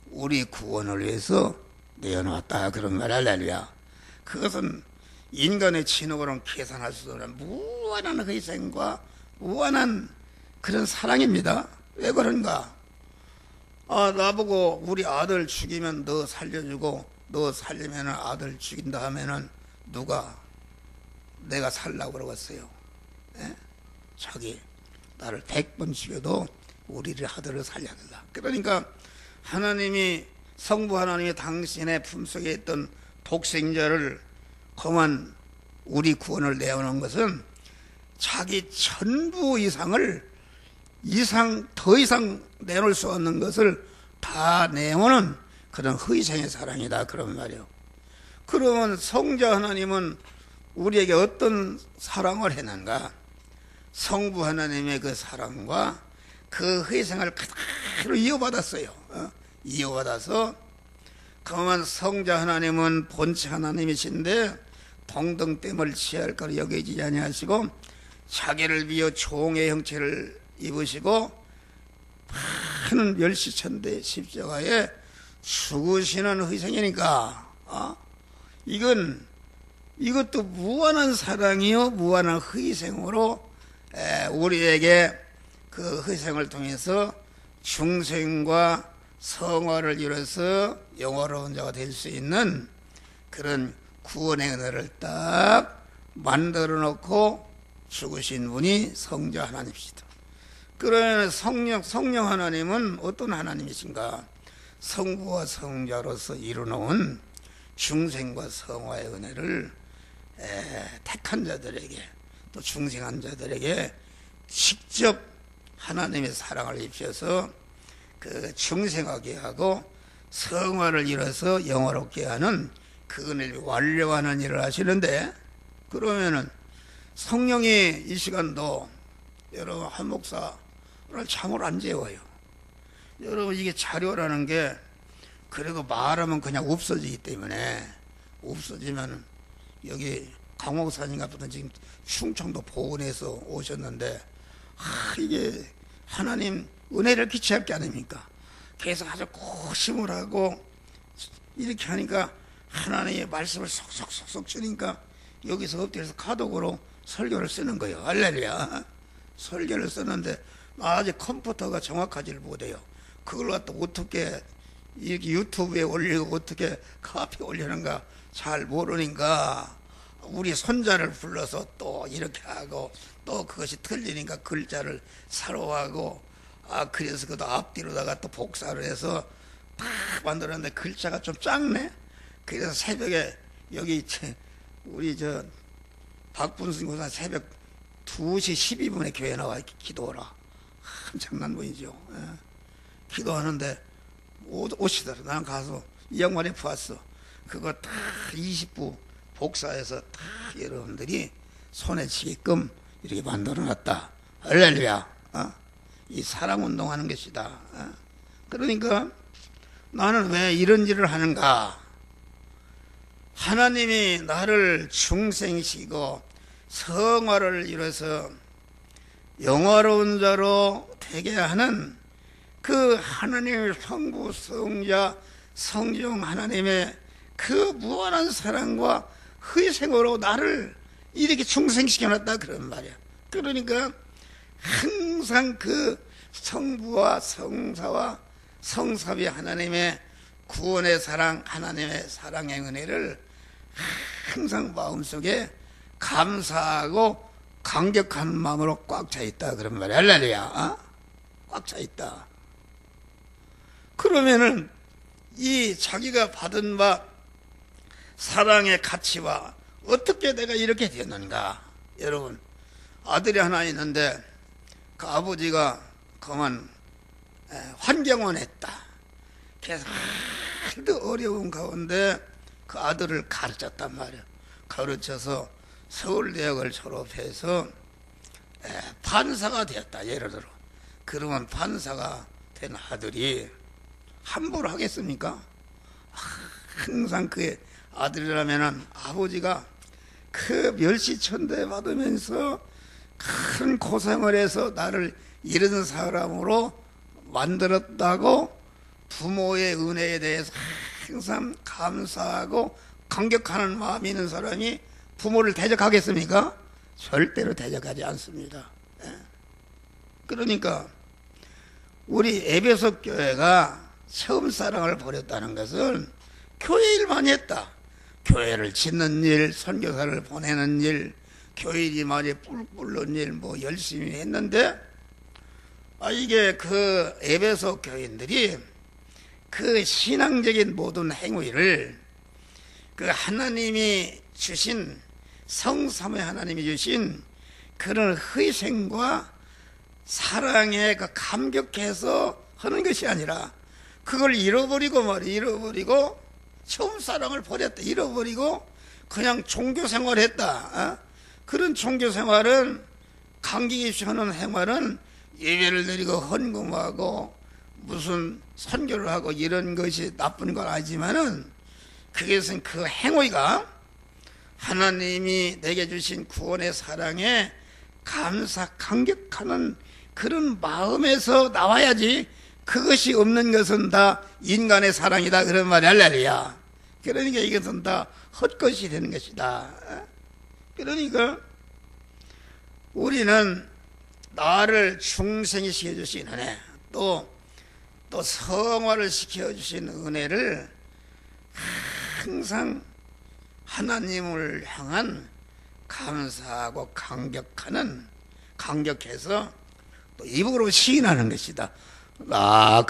우리 구원을 위해서 내어놓았다. 그런 말 할렐루야. 그것은 인간의 진흙으로는 계산할 수 없는 무한한 희생과 무한한 그런 사랑입니다. 왜 그런가? 나보고 우리 아들 죽이면 너 살려주고 너 살리면 아들 죽인다 하면은 누가 내가 살라고 그러겠어요? 자기 나를 100번 죽여도 우리를 아들을 살려달라. 그러니까 성부 하나님이 당신의 품속에 있던 독생자를 그만 우리 구원을 내어놓은 것은 자기 전부 더 이상 내놓을 수 없는 것을 다 내오는 그런 희생의 사랑이다 그런 말이요. 그러면 성자 하나님은 우리에게 어떤 사랑을 했는가? 성부 하나님의 그 사랑과 그 희생을 그대로 이어받았어요. 이어받아서 그러면 성자 하나님은 본체 하나님이신데 동등됨을 취할 거로 여기지 아니하시고 자기를 위해 종의 형체를 입으시고 많은 멸시천대 십자가에 죽으시는 희생이니까 이것도 무한한 사랑이요 무한한 희생으로 우리에게 그 희생을 통해서 중생과 성화를 이뤄서 영화로운 자가 될 수 있는 그런 구원의 은혜를 딱 만들어 놓고 죽으신 분이 성자 하나님이시다. 그러나 성령 하나님은 어떤 하나님이신가? 성부와 성자로서 이루어놓은 중생과 성화의 은혜를 택한 자들에게 또 중생한 자들에게 직접 하나님의 사랑을 입혀서 그 중생하게 하고 성화를 이뤄서 영화롭게 하는 그 은혜를 완료하는 일을 하시는데, 그러면은 성령이 이 시간도 여러분 한 목사를 잠을 안 재워요. 여러분 이게 자료라는 게 그리고 말하면 그냥 없어지기 때문에, 없어지면 여기 강 목사님 같은 분 지금 충청도 보은에서 오셨는데 이게 하나님 은혜를 끼치할 게 아닙니까? 계속 아주 고심을 하고 이렇게 하니까 하나님의 말씀을 속속속속 주니까 여기서 엎드려서 카톡으로 설교를 쓰는 거예요. 할렐루야. 설교를 쓰는데 아직 컴퓨터가 정확하지를 못해요. 그걸 갖다 어떻게 이렇게 유튜브에 올리고 어떻게 카페에 올리는가 잘 모르니까 우리 손자를 불러서 또 이렇게 하고 또 그것이 틀리니까 글자를 새로 하고 그래서 그것도 앞뒤로다가 또 복사를 해서 딱 만들었는데 글자가 좀 작네. 그래서 새벽에 여기 우리 박분순 교사 새벽 2시 12분에 교회 나와 기도하라. 장난 분이죠. 기도하는데 오시더라. 난 가서 이 양반이 봤어. 그거 다 20부 복사해서 다 여러분들이 손에 쥐게끔 이렇게 만들어놨다. 할렐루야. 이 사랑운동하는 것이다. 그러니까 나는 왜 이런 일을 하는가? 하나님이 나를 중생시키고 성화를 이뤄서 영화로운 자로 되게 하는 그 하나님의 성부, 성자, 성령 하나님의 그 무한한 사랑과 희생으로 나를 이렇게 중생시켜놨다 그런 말이야. 그러니까 항상 그 성부와 성사와 성섭이 하나님의 구원의 사랑, 하나님의 사랑의 은혜를 항상 마음속에 감사하고 감격하는 마음으로 꽉 차 있다 그런 말이야. 할렐루야. 꽉 차 있다. 그러면은 이 자기가 받은 바 사랑의 가치와 어떻게 내가 이렇게 되었는가? 여러분, 아들이 하나 있는데 그 아버지가 그만 환경원했다. 그래서 하도 어려운 가운데 그 아들을 가르쳤단 말이야. 가르쳐서 서울대학을 졸업해서 판사가 되었다. 예를 들어. 그러면 판사가 된 아들이 함부로 하겠습니까? 항상 그의 아들이라면은 아버지가 그 멸시천대 받으면서 큰 고생을 해서 나를 이런 사람으로 만들었다고 부모의 은혜에 대해서 항상 감사하고 감격하는 마음이 있는 사람이 부모를 대적하겠습니까? 절대로 대적하지 않습니다. 그러니까 우리 에베소 교회가 처음 사랑을 버렸다는 것은 교회 일만 했다. 교회를 짓는 일, 선교사를 보내는 일, 교회 일이 많이 뿔뿔는 일 뭐 열심히 했는데 이게 그 에베소 교인들이 그 신앙적인 모든 행위를 그 하나님이 주신 성삼위 하나님이 주신 그런 희생과 사랑에 그 감격해서 하는 것이 아니라 그걸 잃어버리고 잃어버리고 처음 사랑을 버렸다, 잃어버리고 그냥 종교생활을 했다. 그런 종교생활은 감격 없이 하는 생활은 예배를 드리고 헌금하고 무슨 선교를 하고 이런 것이 나쁜 건 아니지만은 그것은 그 행위가 하나님이 내게 주신 구원의 사랑에 감사 감격하는 그런 마음에서 나와야지, 그것이 없는 것은 다 인간의 사랑이다 그런 말이 할렐루야. 그러니까 이것은 다 헛것이 되는 것이다. 그러니까 우리는 나를 중생이 시켜주신 은혜, 또 성화를 시켜주신 은혜를 항상 하나님을 향한 감사하고 감격해서 또 입으로 시인하는 것이다. 나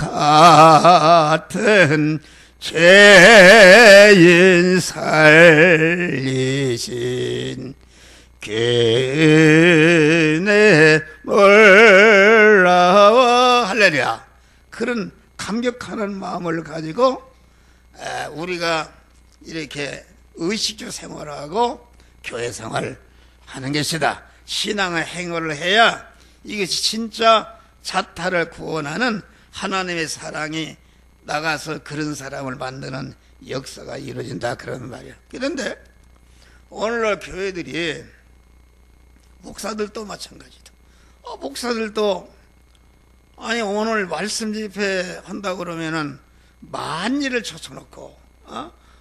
같은 죄인 살리신 그네 몰라와 할렐루야. 그런 감격하는 마음을 가지고 우리가 이렇게 의식주 생활하고 교회 생활을 하는 것이다. 신앙의 행위를 해야 이것이 진짜 자타를 구원하는 하나님의 사랑이 나가서 그런 사람을 만드는 역사가 이루어진다 그런 말이야. 그런데 오늘날 교회들이, 목사들도 마찬가지다. 목사들도 아니 오늘 말씀 집회 한다고 그러면은 만일을 쳐쳐놓고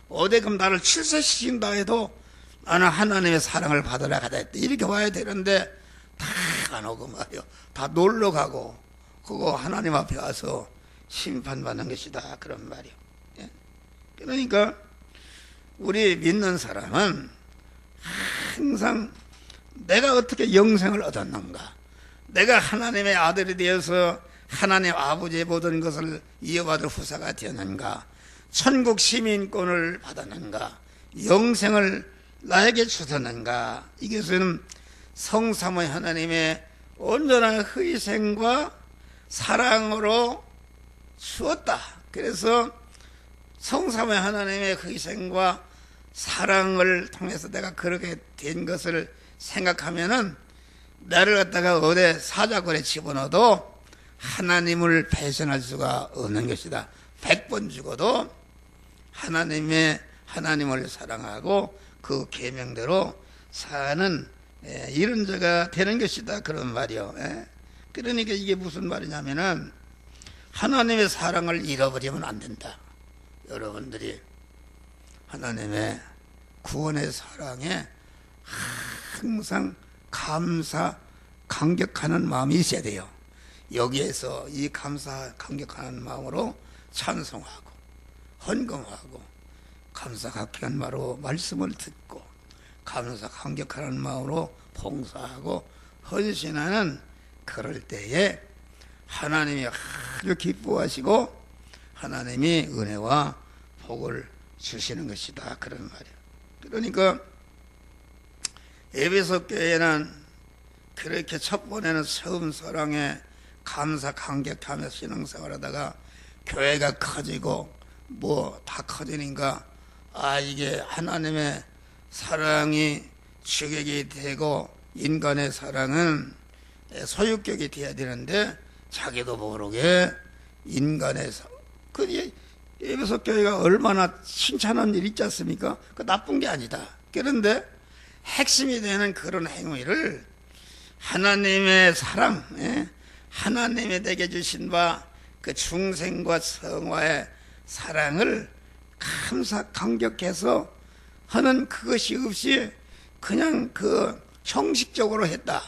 어디금 나를 출세시킨다 해도 나는 하나님의 사랑을 받으러 가다 했다 이렇게 와야 되는데 다 안 오고 말이요, 다 놀러 가고 그거 하나님 앞에 와서 심판받는 것이다 그런 말이요. 그러니까 우리 믿는 사람은 항상 내가 어떻게 영생을 얻었는가, 내가 하나님의 아들이 되어서 하나님 아버지의 모든 것을 이어받을 후사가 되었는가, 천국 시민권을 받았는가, 영생을 나에게 주셨는가, 이것은 성삼위 하나님의 온전한 희생과 사랑으로 주었다. 그래서 성삼위 하나님의 희생과 사랑을 통해서 내가 그렇게 된 것을 생각하면은 나를 갖다가 어디 사자굴에 집어넣어도 하나님을 배신할 수가 없는 것이다. 100번 죽어도 하나님을 사랑하고 그 계명대로 사는 이런 자가 되는 것이다 그런 말이요. 그러니까 이게 무슨 말이냐면은 하나님의 사랑을 잃어버리면 안 된다. 여러분들이 하나님의 구원의 사랑에 항상 감격하는 마음이 있어야 돼요. 여기에서 이 감격하는 마음으로 찬송하고 헌금하고 감격하는 마음으로 말씀을 듣고 감격하는 마음으로 봉사하고 헌신하는 그럴 때에 하나님이 아주 기뻐하시고 하나님이 은혜와 복을 주시는 것이다 그런 말이에요. 그러니까 에베소 교회는 그렇게 첫 번에는 처음 사랑에 감격하며 신앙생활하다가 교회가 커지고 뭐 다 커지니까 이게 하나님의 사랑이 주격이 되고 인간의 사랑은 소유격이 돼야 되는데 자기도 모르게 인간의 그 에베소 교회가 얼마나 칭찬한 일 있지 않습니까? 그 나쁜 게 아니다. 그런데 핵심이 되는 그런 행위를 하나님의 사랑, 하나님이 내게 주신 바 그 중생과 성화의 사랑을 감격해서 하는 그것이 없이 그냥 그 형식적으로 했다.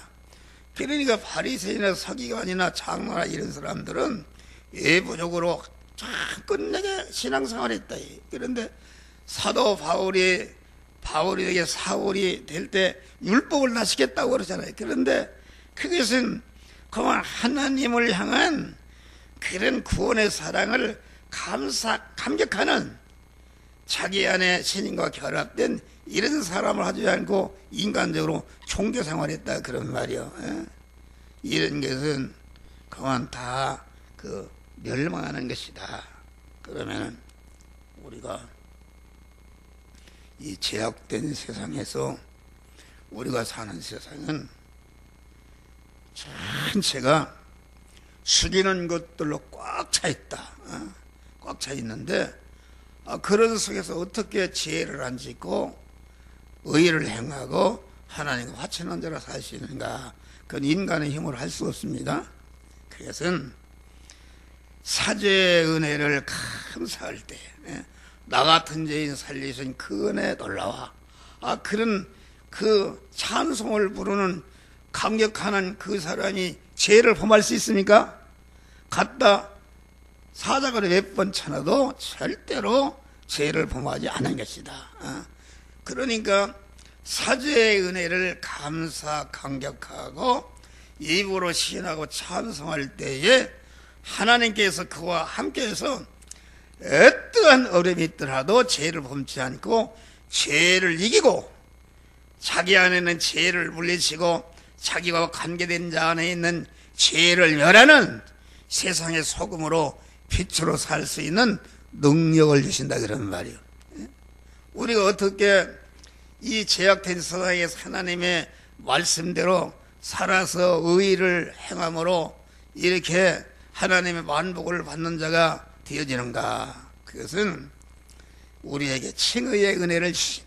그러니까 바리새인이나 서기관이나 장로나 이런 사람들은 예부적으로 끝내게 신앙생활을 했다. 그런데 사도 바울이 되게 사울이 될 때 율법을 나시겠다고 그러잖아요. 그런데 그것은 그만 하나님을 향한 그런 구원의 사랑을 감격하는 자기 안에 신인과 결합된 이런 사람을 하지 않고 인간적으로 종교 생활했다 그런 말이요. 이런 것은 그만 다 멸망하는 것이다. 그러면 우리가 이 제약된 세상에서 우리가 사는 세상은 전체가 숙이는 것들로 꽉 차 있다. 꽉 차 있는데 그런 속에서 어떻게 지혜를 안 짓고 의를 행하고 하나님과 화친한 자로 살 수 있는가? 그건 인간의 힘으로 할 수 없습니다. 그것은 사죄의 은혜를 감사할 때 나 같은 죄인 살리신 그 은혜 놀라와 그런 그 찬송을 부르는 감격하는 그 사람이 죄를 범할 수 있습니까? 갖다 사자가를 몇 번 쳐놔도 절대로 죄를 범하지 않은 것이다. 그러니까 사죄의 은혜를 감사 감격하고 입으로 시인하고 찬송할 때에 하나님께서 그와 함께해서 어떠한 어려움이 있더라도 죄를 범치 않고 죄를 이기고 자기 안에는 죄를 물리치고 자기와 관계된 자 안에 있는 죄를 멸하는 세상의 소금으로 빛으로 살 수 있는 능력을 주신다 그런 말이에요. 우리가 어떻게 이 제약된 세상에서 하나님의 말씀대로 살아서 의를 행함으로 이렇게 하나님의 만복을 받는 자가 되어지는가? 그것은 우리에게 칭의의 은혜를 주신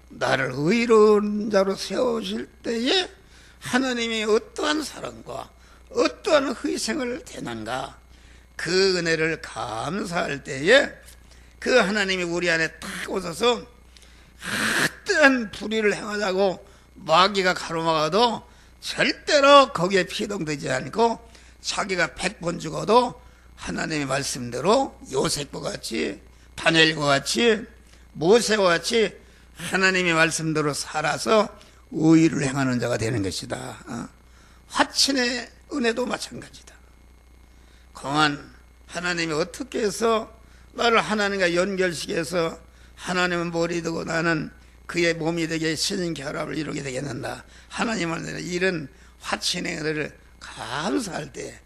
나를 의로운 자로 세우실 때에 하나님이 어떠한 사랑과 어떠한 희생을 대는가? 그 은혜를 감사할 때에 그 하나님이 우리 안에 딱 오셔서 어떠한 불의를 행하자고 마귀가 가로막아도 절대로 거기에 피동되지 않고 자기가 100번 죽어도 하나님의 말씀대로 요셉과 같이 다니엘과 같이 모세와 같이 하나님의 말씀대로 살아서 의를 행하는 자가 되는 것이다. 화친의 은혜도 마찬가지다. 그만 하나님이 어떻게 해서 나를 하나님과 연결시켜서 하나님은 머리 되고 나는 그의 몸이 되게 신인 결합을 이루게 되겠는가? 하나님은 이런 화친의 은혜를 감사할 때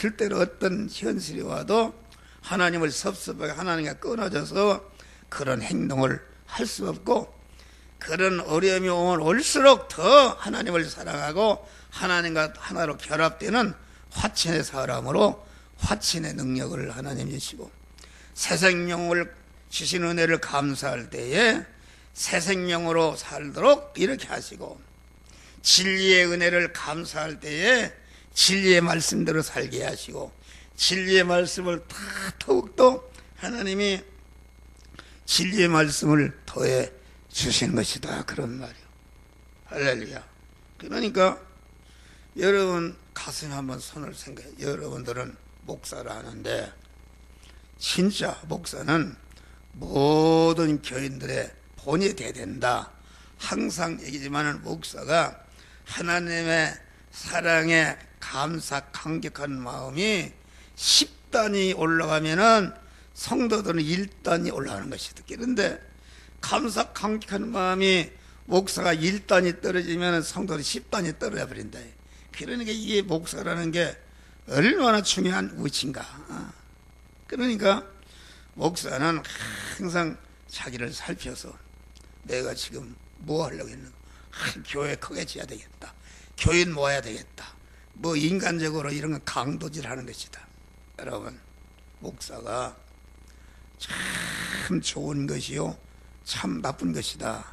절대로 어떤 현실이 와도 하나님을 섭섭하게 하나님과 끊어져서 그런 행동을 할 수 없고 그런 어려움이 오면 올수록 더 하나님을 사랑하고 하나님과 하나로 결합되는 화친의 사람으로 화친의 능력을 하나님 주시고 새 생명을 주신 은혜를 감사할 때에 새 생명으로 살도록 이렇게 하시고 진리의 은혜를 감사할 때에 진리의 말씀대로 살게 하시고 진리의 말씀을 다 더욱더 하나님이 진리의 말씀을 더해 주시는 것이다 그런 말이요. 할렐루야. 그러니까 여러분 가슴에 한번 손을 생각해. 여러분들은 목사를 하는데 진짜 목사는 모든 교인들의 본이 돼야 된다. 항상 얘기지만은 목사가 하나님의 사랑에 감사 감격한 마음이 10단이 올라가면은 성도들은 1단이 올라가는 것이다. 그런데 감사 감격한 마음이 목사가 1단이 떨어지면 성도들이 10단이 떨어져 버린다. 그러니까 이게 목사라는 게 얼마나 중요한 위치인가. 그러니까 목사는 항상 자기를 살펴서 내가 지금 뭐 하려고 했는가. 교회 크게 지어야 되겠다. 교인 모아야 되겠다. 뭐 인간적으로 이런 건 강도질 하는 것이다. 여러분 목사가 참 좋은 것이요 참 나쁜 것이다.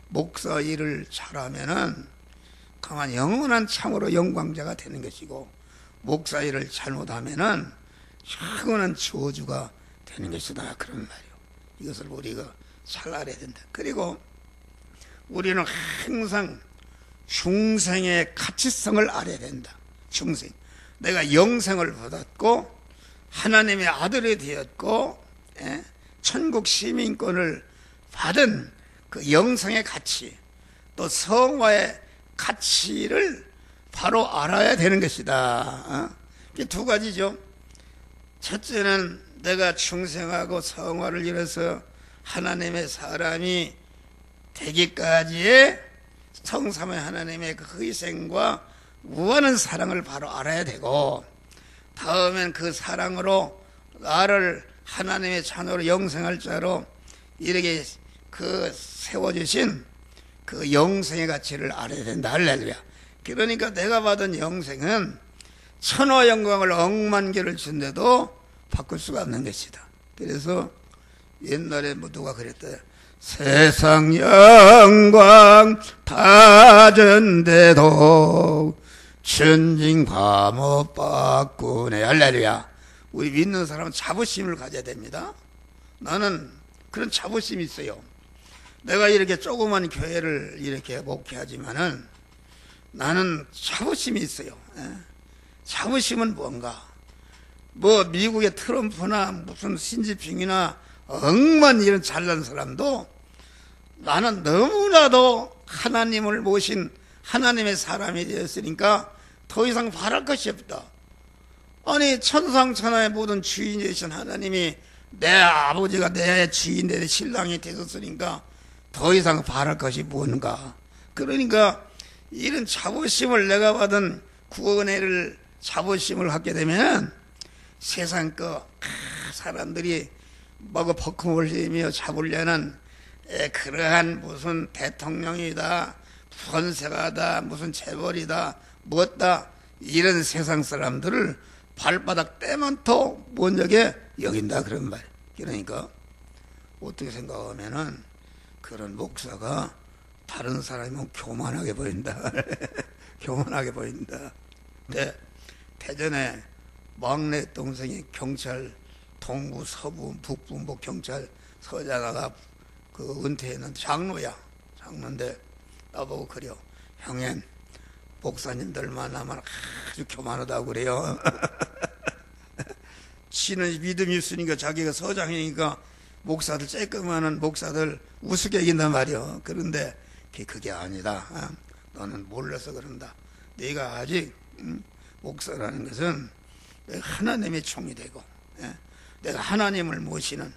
목사 일을 잘하면은 가만 영원한 참으로 영광자가 되는 것이고 목사 일을 잘못하면은 영원한 저주가 되는 것이다 그런 말이요. 이것을 우리가 잘 알아야 된다. 그리고 우리는 항상 중생의 가치성을 알아야 된다. 중생. 내가 영생을 받았고 하나님의 아들이 되었고 천국 시민권을 받은 그 영생의 가치 또 성화의 가치를 바로 알아야 되는 것이다. 이게 두 가지죠. 첫째는 내가 충성하고 성화를 이뤄서 하나님의 사람이 되기까지의 성삼위 하나님의 그 희생과 무한한 사랑을 바로 알아야 되고, 다음엔 그 사랑으로 나를 하나님의 자녀로 영생할 자로 이렇게 그 세워주신 그 영생의 가치를 알아야 된다. 할렐루야. 그러니까 내가 받은 영생은 천하 영광을 억만 개를 준데도 바꿀 수가 없는 것이다. 그래서 옛날에 뭐 누가 그랬다. 세상 영광 다 준데도 천징 과못 바꾸네. 할렐루야. 우리 믿는 사람은 자부심을 가져야 됩니다. 나는 그런 자부심이 있어요. 내가 이렇게 조그만 교회를 이렇게 목회하지만은 나는 자부심이 있어요. 자부심은 뭔가? 뭐 미국의 트럼프나 무슨 신지핑이나 억만 이런 잘난 사람도 나는 너무나도 하나님을 모신 하나님의 사람이 되었으니까 더 이상 바랄 것이 없다. 아니 천상천하의 모든 주인이 되신 하나님이 내 아버지가 내 주인 내 신랑이 되셨으니까 더 이상 바랄 것이 뭔가. 그러니까 이런 자부심을 내가 받은 구원회를 자부심을 갖게 되면 세상 거 사람들이 뭐 버금을 흘리며 잡으려는 그러한 무슨 대통령이다 권세가다 무슨 재벌이다 무엇다 이런 세상 사람들을 발바닥 때만터 먼저게 여긴다 그런 말. 그러니까 어떻게 생각하면은 그런 목사가 다른 사람이면 교만하게 보인다. 교만하게 보인다. 근데 대전에 막내 동생이 경찰 동부 서부 북부 뭐 경찰 서장아가 그 은퇴했는데 장로야. 장로인데 나보고 그래요. 형님 목사님들 만나면 아주 교만하다고 그래요. 지는 믿음이 있으니까 자기가 서장이니까 목사들 쬐끄만한 목사들 우습게 여긴단 말이요. 그런데 그게 아니다. 너는 몰라서 그런다. 네가 아직 목사라는 것은 내가 하나님의 종이 되고 내가 하나님을 모시는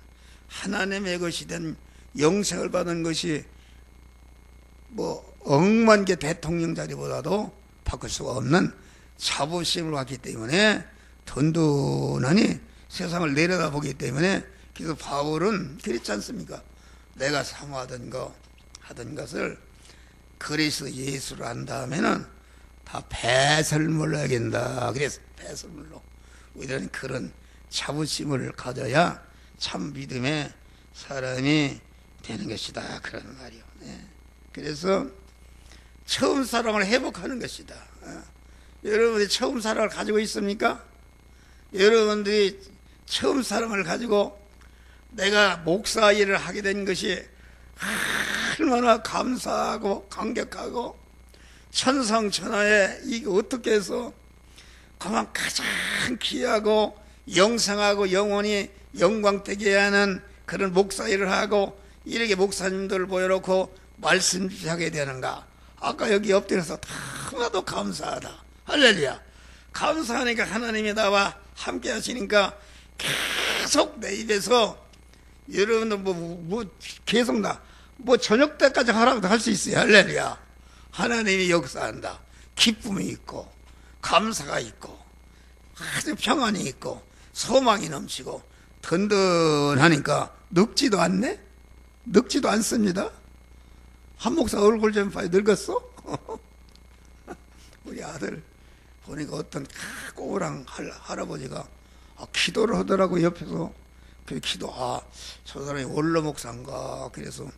하나님의 것이 된 영생을 받은 것이 뭐 억만 개 대통령 자리보다도 바꿀 수가 없는 자부심을 갖기 때문에 든든하니 세상을 내려다보기 때문에 그래서 바울은 그랬지 않습니까? 내가 사모하던 거 하던 것을 그리스도 예수를 한 다음에는 다 배설물로 여긴다. 그래서 배설물로 우리는 그런 자부심을 가져야 참 믿음의 사람이 되는 것이다. 그런 말이요. 그래서 처음 사랑을 회복하는 것이다. 여러분들이 처음 사랑을 가지고 있습니까? 여러분들이 처음 사랑을 가지고 내가 목사 일을 하게 된 것이 얼마나 감사하고 감격하고 천상천하에 이게 어떻게 해서 그만 가장 귀하고 영생하고 영원히 영광되게 하는 그런 목사 일을 하고 이렇게 목사님들을 보여놓고 말씀하게 되는가. 아까 여기 엎드려서 너무나도 감사하다. 할렐루야. 감사하니까 하나님이 나와 함께 하시니까 계속 내 입에서 여러분들 뭐 계속 뭐 저녁 때까지 하라고 할 수 있어요. 할렐루야. 하나님이 역사한다. 기쁨이 있고 감사가 있고 아주 평안이 있고 소망이 넘치고 든든하니까 늙지도 않네? 늙지도 않습니다. 한 목사 얼굴 좀 봐요. 늙었어? 우리 아들 보니까 어떤 꼬부랑 할아버지가 기도를 하더라고. 옆에서 그 기도 저 사람이 원로 목사인가. 그래서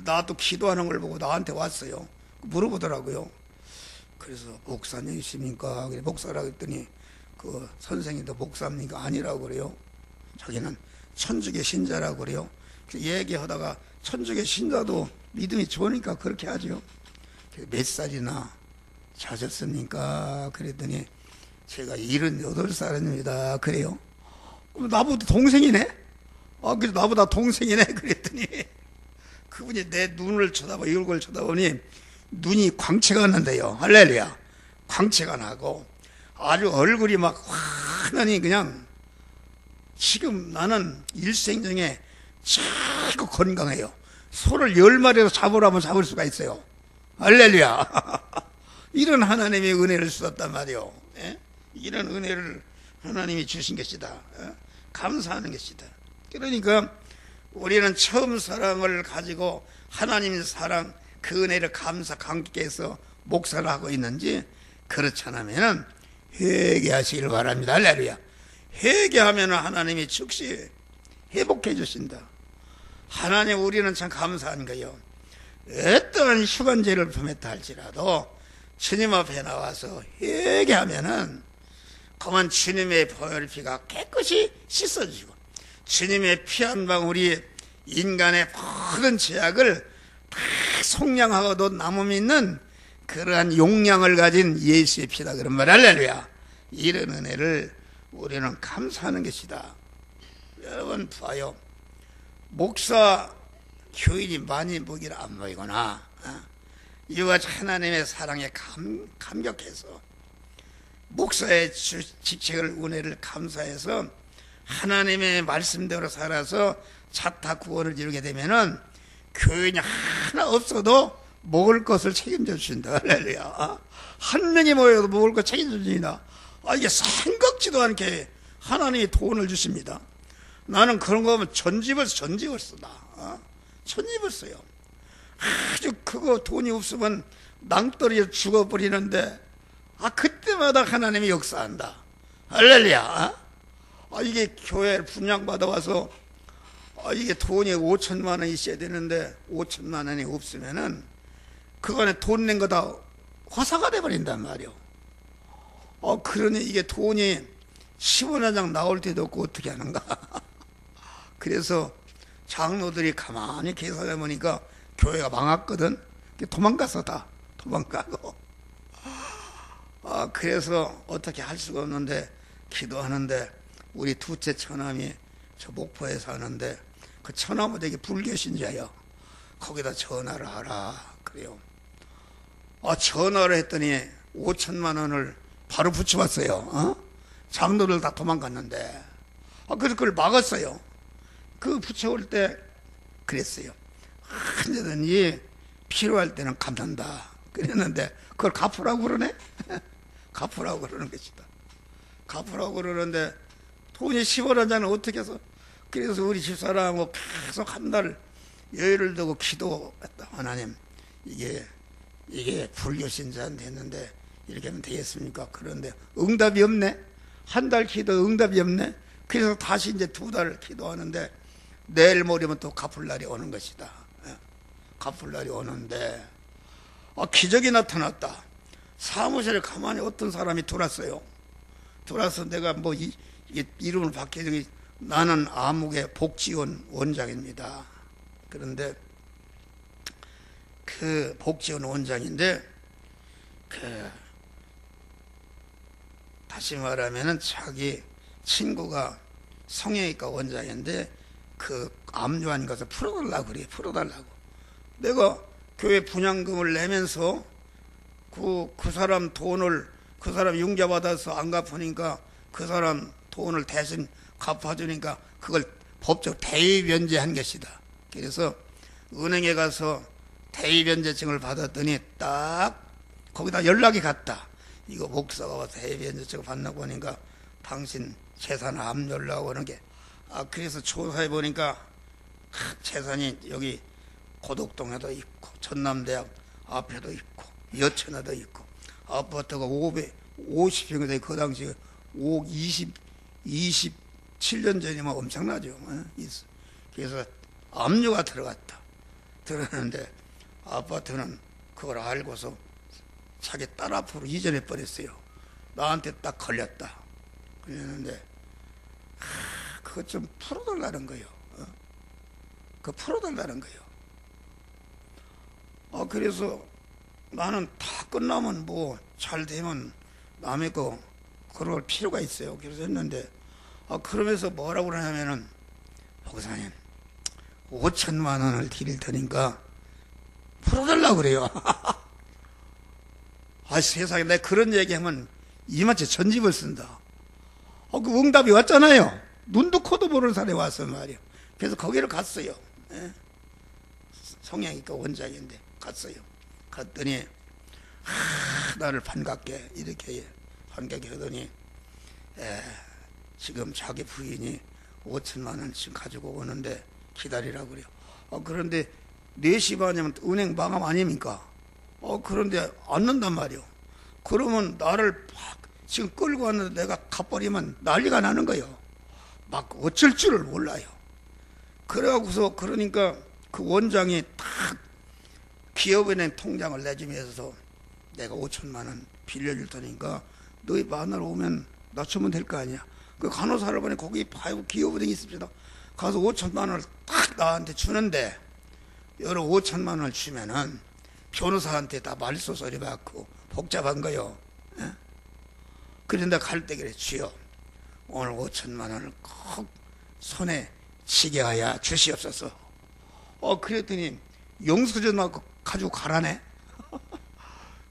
나도 기도하는 걸 보고 나한테 왔어요. 물어보더라고요. 그래서 목사님이십니까? 그래 목사라고 했더니 그 선생님도 목사입니까? 아니라고 그래요. 자기는 천주교 신자라고 그래요. 얘기하다가 천주교 신자도 믿음이 좋으니까 그렇게 하죠. 몇 살이나 자셨습니까? 그랬더니 제가 78살입니다. 그래요. 그럼 나보다 동생이네? 그래 나보다 동생이네? 그랬더니 그분이 내 눈을 쳐다봐, 이 얼굴을 쳐다보니 눈이 광채가 났는데요. 할렐루야. 광채가 나고 아주 얼굴이 막 환하니 그냥 지금 나는 일생 중에 자꾸 건강해요. 소를 10마리로 잡으라면 잡을 수가 있어요. 할렐루야. 이런 하나님의 은혜를 주었단 말이요. 예? 이런 은혜를 하나님이 주신 것이다. 감사하는 것이다. 그러니까 우리는 처음 사랑을 가지고 하나님의 사랑, 그 은혜를 감격해서 목사를 하고 있는지, 그렇지 않으면 회개하시길 바랍니다. 할렐루야. 회개하면 하나님이 즉시 회복해 주신다. 하나님, 우리는 참 감사한 거요. 어떠한 휴관죄를 범했다 할지라도 주님 앞에 나와서 회개하면은 그만 주님의 보혈 피가 깨끗이 씻어주고, 주님의 피 한 방울이 인간의 모든 죄악을 다 속량하고도 남음 있는 그러한 용량을 가진 예수의 피다, 그런 말. 할렐루야. 이런 은혜를 우리는 감사하는 것이다. 여러분 봐요. 목사 교인이 많이 보기를 안 보이거나 이와 하나님의 사랑에 감격해서 목사의 직책을, 은혜를 감사해서 하나님의 말씀대로 살아서 자타 구원을 이루게 되면은 교인이 하나 없어도 먹을 것을 책임져 주신다. 할렐루야. 한 명이 모여도 먹을 것 책임져 주신다. 이게 생각지도 않게 하나님이 돈을 주십니다. 나는 그런 거 보면 전집을 쓰다. 전집을 써요. 아주 그거 돈이 없으면 낭떠러지에 죽어버리는데, 그때마다 하나님이 역사한다. 할렐루야. 이게 교회를 분양받아 와서 이게 돈이 5천만 원 있어야 되는데 5천만 원이 없으면은 그간에 돈 낸 거 다 화사가 돼버린단 말이요. 그러니 이게 돈이 15년장 나올 때도 없고 어떻게 하는가. 그래서 장로들이 가만히 계산해 보니까 교회가 망했거든. 도망가서 다 도망가고. 그래서 어떻게 할 수가 없는데 기도하는데, 우리 둘째 처남이 저 목포에 사는데 그 처남은 되게 불교신자예요. 거기다 전화를 하라 그래요. 전화를 했더니 5천만 원을 바로 붙여왔어요. 장로들 다 도망갔는데. 그래서 그걸 막았어요. 그 붙여올 때 그랬어요. 언제든지 필요할 때는 갚는다 그랬는데, 그걸 갚으라고 그러네. 갚으라고 그러는 것이다. 갚으라고 그러는데 돈이 10원 한 잔은 어떻게 해서. 그래서 우리 집사람하고 계속 한 달 여유를 두고 기도했다. 하나님, 이게 불교신자한테 했는데 이렇게 하면 되겠습니까? 그런데 응답이 없네. 한 달 기도 응답이 없네. 그래서 다시 이제 2달 기도하는데 내일 모레면 또 갚을 날이 오는 것이다. 갚을 날이 오는데 기적이 나타났다. 사무실에 가만히 어떤 사람이 들어왔어요. 들어와서 내가 이름을 바뀌더니 나는 아무개 복지원 원장입니다. 그런데 그 복지원 원장인데 다시 말하면은 자기 친구가 성형외과 원장인데 그 압류한 것을 풀어달라고 그래. 풀어달라고. 내가 교회 분양금을 내면서 그 사람 돈을, 그 사람 융자 받아서 안 갚으니까 그 사람 돈을 대신 갚아주니까 그걸 법적 대위변제한 것이다. 그래서 은행에 가서 대위변제증을 받았더니 딱 거기다 연락이 갔다. 이거 목사가 와서 대위변제증을 받나고 하니까 당신 재산 압류를 하고 하는 게. 그래서 조사해 보니까 재산이 여기 고덕동에도 있고 전남대학 앞에도 있고 여천에도 있고 아파트가 550평이 돼. 그 당시 27년 전이면 엄청나죠. 그래서 압류가 들어갔다. 들었는데 아파트는 그걸 알고서 자기 딸 앞으로 이전해 버렸어요. 나한테 딱 걸렸다. 그랬는데 그거 좀 풀어달라는 거예요. 그거 풀어달라는 거예요. 그래서 나는 다 끝나면 뭐 잘 되면 남의 거 그럴 필요가 있어요. 그래서 했는데 그러면서 뭐라고 그러냐면은 목사님 5천만 원을 드릴 테니까 풀어달라고 그래요. 세상에 내가 그런 얘기하면 이마치 전집을 쓴다. 그 응답이 왔잖아요. 눈도 코도 모르는 사람이 왔단 말이에요. 그래서 거기를 갔어요. 예? 성형외과 원장인데 갔어요. 갔더니 나를 반갑게 이렇게 반갑게 하더니 지금 자기 부인이 5천만 원 지금 가지고 오는데 기다리라고 그래요. 그런데 4시 반이면 은행 마감 아닙니까? 그런데 안 넣는단 말이요. 그러면 나를 지금 끌고 왔는데 내가 가버리면 난리가 나는 거예요. 막 어쩔 줄을 몰라요. 그래갖고서 그러니까 그 원장이 딱 기업은행 통장을 내주면서 내가 5천만 원 빌려줄 테니까 너희 마늘 오면 낮추면 될 거 아니야. 그 간호사 할아버지 거기 기업은행이 있습니다. 가서 5천만 원을 딱 나한테 주는데 여러 5천만 원을 주면은 변호사한테 다 말소서리 받고 복잡한 거요. 예? 그런데 갈 때 그래, 주여 오늘 5천만 원을 꼭 손에 쥐게 하여 주시옵소서. 그랬더니 영수증 가지고 가라네.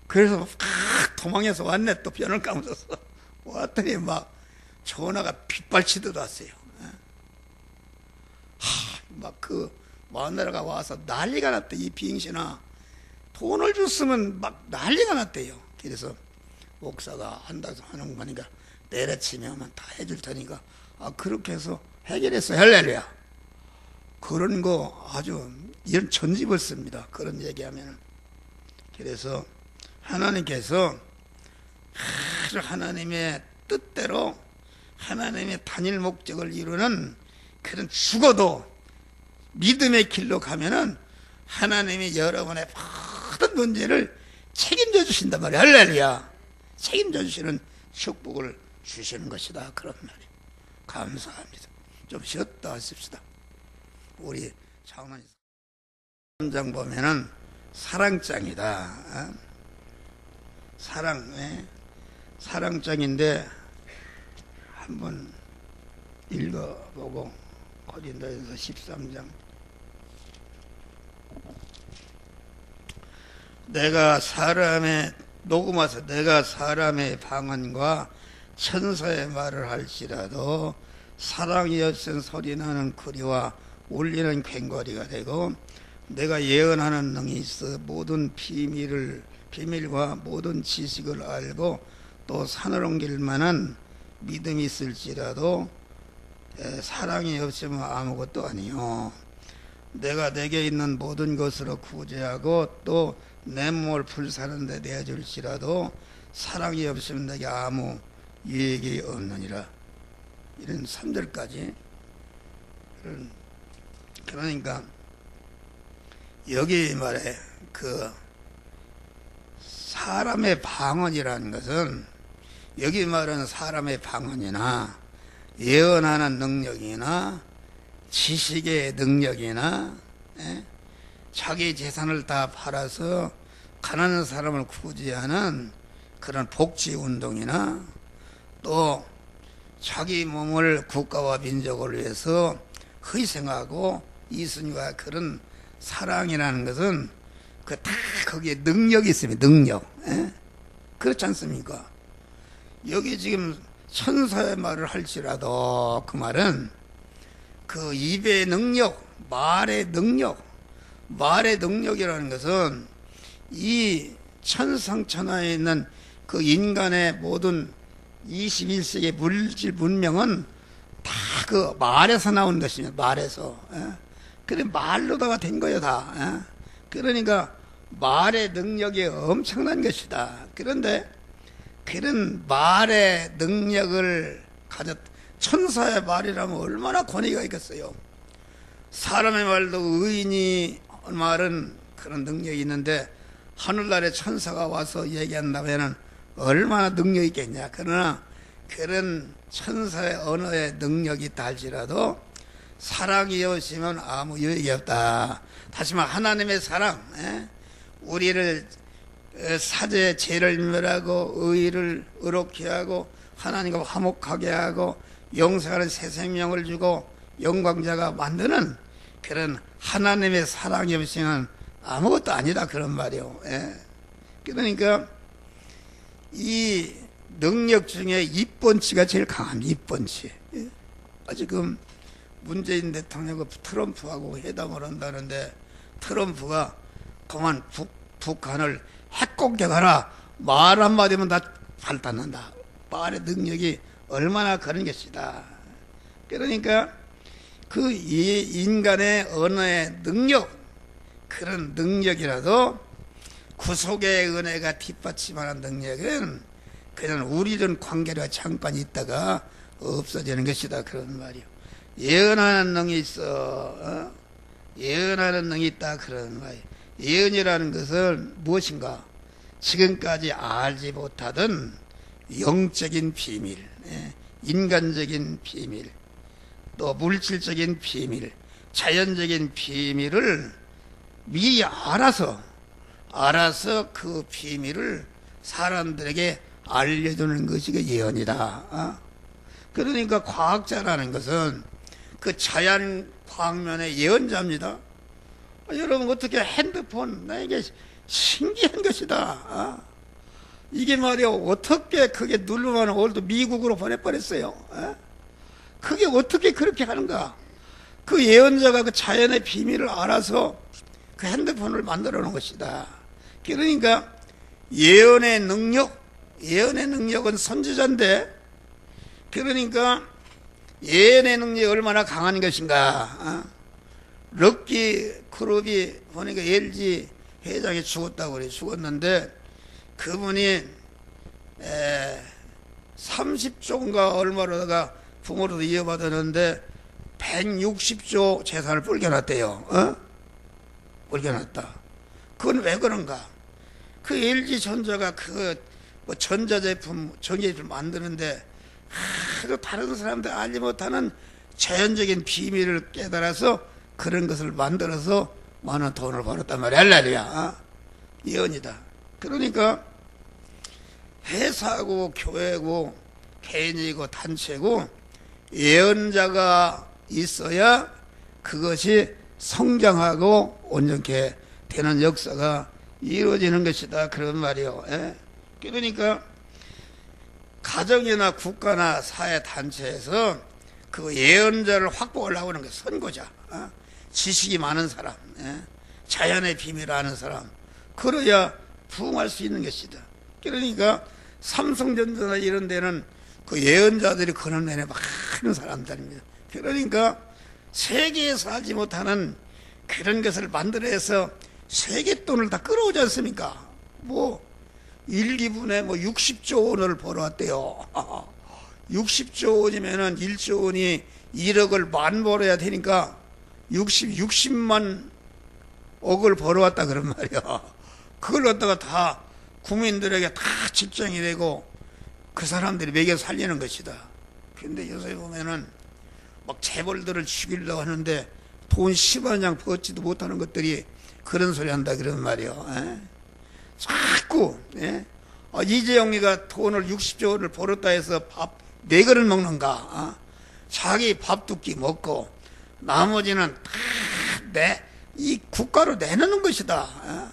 그래서 도망해서 왔네. 또 변을 까면서 왔더니 막 전화가 빗발치듯 왔어요. 막 그 마누라가 와서 난리가 났대. 이 비행신아 돈을 줬으면 막 난리가 났대요. 그래서 목사가 한다고 하는 거니까 내려치면 다 해줄 테니까 그렇게 해서 해결했어. 할렐루야. 그런 거 아주 이런 전집을 씁니다. 그런 얘기하면은. 그래서 하나님께서 아주 하나님의 뜻대로 하나님의 단일 목적을 이루는 그런 죽어도 믿음의 길로 가면은 하나님이 여러분의 모든 문제를 책임져 주신단 말이에요. 할렐루야. 책임져 주시는 축복을 주시는 것이다. 그런 말이에요. 감사합니다. 좀 쉬었다 하십시다. 우리 장로님 3장 보면은 사랑장이다. 사랑장인데 한번 읽어보고 고린도전서 13장 녹음해서 내가 사람의 방언과 천사의 말을 할지라도 사랑이 없은 소리나는 거리와 울리는 괭거리가 되고 내가 예언하는 능이 있어 모든 비밀과 모든 지식을 알고 또 산을 옮길 만한 믿음이 있을지라도 사랑이 없으면 아무것도 아니요. 내가 내게 있는 모든 것으로 구제하고 또 내 몸을 불사는 데 내줄지라도 사랑이 없으면 내게 아무 유익이 없느니라. 이런 3절까지. 그러니까 여기 말에 그 사람의 방언이라는 것은 여기 말하는 사람의 방언이나 예언하는 능력이나 지식의 능력이나 자기 재산을 다 팔아서 가난한 사람을 구제하는 그런 복지운동이나 또 자기 몸을 국가와 민족을 위해서 희생하고 이순과 그런 사랑이라는 것은 그 다 거기에 능력이 있습니다. 능력. 그렇지 않습니까? 여기 지금 천사의 말을 할지라도 그 말은 그 입의 능력, 말의 능력이라는 것은 이 천상천하에 있는 그 인간의 모든 21세기 물질 문명은 다 그 말에서 나온 것입니다. 말에서. 그래 말로다가 된 거예요 다. 그러니까 말의 능력이 엄청난 것이다. 그런데 그런 말의 능력을 천사의 말이라면 얼마나 권위가 있겠어요. 사람의 말도 의인이 말은 그런 능력이 있는데 하늘나라의 천사가 와서 얘기한다면 얼마나 능력이 있겠냐. 그러나 그런 천사의 언어의 능력이 있다 할지라도 사랑이 없으면 아무 유익이 없다. 다시 말해 하나님의 사랑, 우리를 사죄 죄를 멸하고 의를 의롭게 하고 하나님과 화목하게 하고 영생하는 새 생명을 주고 영광자가 만드는 그런 하나님의 사랑이 없으면 아무것도 아니다. 그런 말이요. 그러니까 이 능력 중에 입번치가 제일 강합니다. 입번치. 지금 문재인 대통령과 트럼프하고 회담을 한다는데 트럼프가 그만 북한을 핵공격하라 말 한마디면 다 발탄한다. 말의 능력이 얼마나 그런 것이다. 그러니까 그 인간의 언어의 능력, 그런 능력이라도 구속의 은혜가 뒷받침하는 능력은 그냥 우리전 관계가 잠깐 있다가 없어지는 것이다. 그런 말이요. 예언하는 능이 있어. 예언하는 능이 있다. 그런 말이요. 예언이라는 것은 무엇인가? 지금까지 알지 못하던 영적인 비밀, 인간적인 비밀, 또 물질적인 비밀, 자연적인 비밀을 미리 알아서 그 비밀을 사람들에게 알려주는 것이 그 예언이다. 그러니까 과학자라는 것은 그 자연 방면의 예언자입니다. 여러분 어떻게 핸드폰 나에게 신기한 것이다. 이게 말이야 어떻게 그게 누르면 오늘도 미국으로 보내버렸어요. 그게 어떻게 그렇게 하는가? 그 예언자가 그 자연의 비밀을 알아서 그 핸드폰을 만들어 놓은 것이다. 그러니까 예언의 능력은 선지자인데, 그러니까 예언의 능력이 얼마나 강한 것인가. 럭키 그룹이 보니까 LG 회장이 죽었다고 그래. 죽었는데 그분이 30조인가 얼마로다가 부모로도 이어받았는데 160조 재산을 불겨놨대요. 불겨놨다. 그건 왜 그런가? 그 LG전자가 뭐 전자제품, 전기제품 만드는데 하도 다른 사람들 알지 못하는 자연적인 비밀을 깨달아서 그런 것을 만들어서 많은 돈을 벌었단 말이야. 할렐루야. 예언이다. 그러니까 회사고 교회고 개인이고 단체고 예언자가 있어야 그것이 성장하고 온전케 되는 역사가 이루어지는 것이다. 그런 말이요. 그러니까 가정이나 국가나 사회 단체에서 그 예언자를 확보하려고 하는 게 선고자, 지식이 많은 사람, 자연의 비밀을 아는 사람, 그래야 부응할 수 있는 것이다. 그러니까 삼성전자나 이런 데는 그 예언자들이 그런 내내 많은 사람들입니다. 그러니까 세계에서 알지 못하는 그런 것을 만들어서 세계 돈을 다 끌어오지 않습니까? 뭐 1기분에 뭐 60조 원을 벌어왔대요. 60조 원이면은 1조 원이 1억을 만 벌어야 되니까 60만 억을 벌어왔다 그런 말이야. 그걸 갖다가 다 국민들에게 다 집정이 되고 그 사람들이 먹여 살리는 것이다. 근데 요새 보면은 막 재벌들을 죽이려고 하는데 돈 10원 장 벌지도 못하는 것들이 그런 소리 한다 그런 말이요. 자꾸 이재용이가 돈을 60조 원을 벌었다 해서 밥 4그릇 먹는가? 자기 밥 두 끼 먹고 나머지는 다 이 국가로 내놓는 것이다.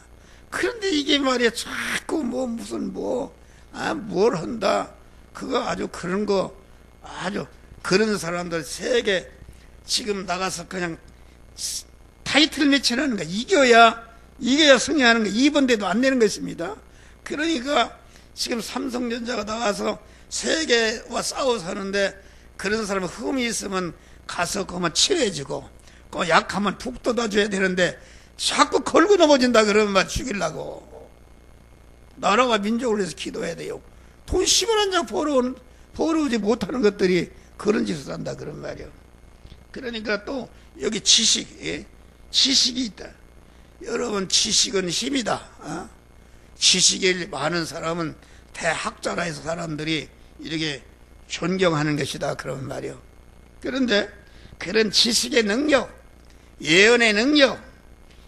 그런데 이게 말이야 자꾸 뭐 무슨 뭘 한다. 그거 아주 그런 거 아주 그런 사람들 세계 지금 나가서 그냥 타이틀 매치라는 거 이겨야 승리하는 거. 이번 대도 안 내는 것입니다. 그러니까 지금 삼성전자가 나가서 세계와 싸워서 하는데 그런 사람은 흠이 있으면 가서 그만 칠해지고 그 약하면 푹 돋아줘야 되는데 자꾸 걸고 넘어진다 그러면 막 죽이려고. 나라와 민족을 위해서 기도해야 돼요. 돈 10원 한 장 벌어오지 못하는 것들이 그런 짓을 한다 그런 말이에요. 그러니까 또 여기 지식이 있다. 여러분 지식은 힘이다. 지식이 많은 사람은 대학자라 해서 사람들이 이렇게 존경하는 것이다 그런 말이요. 그런데 그런 지식의 능력, 예언의 능력,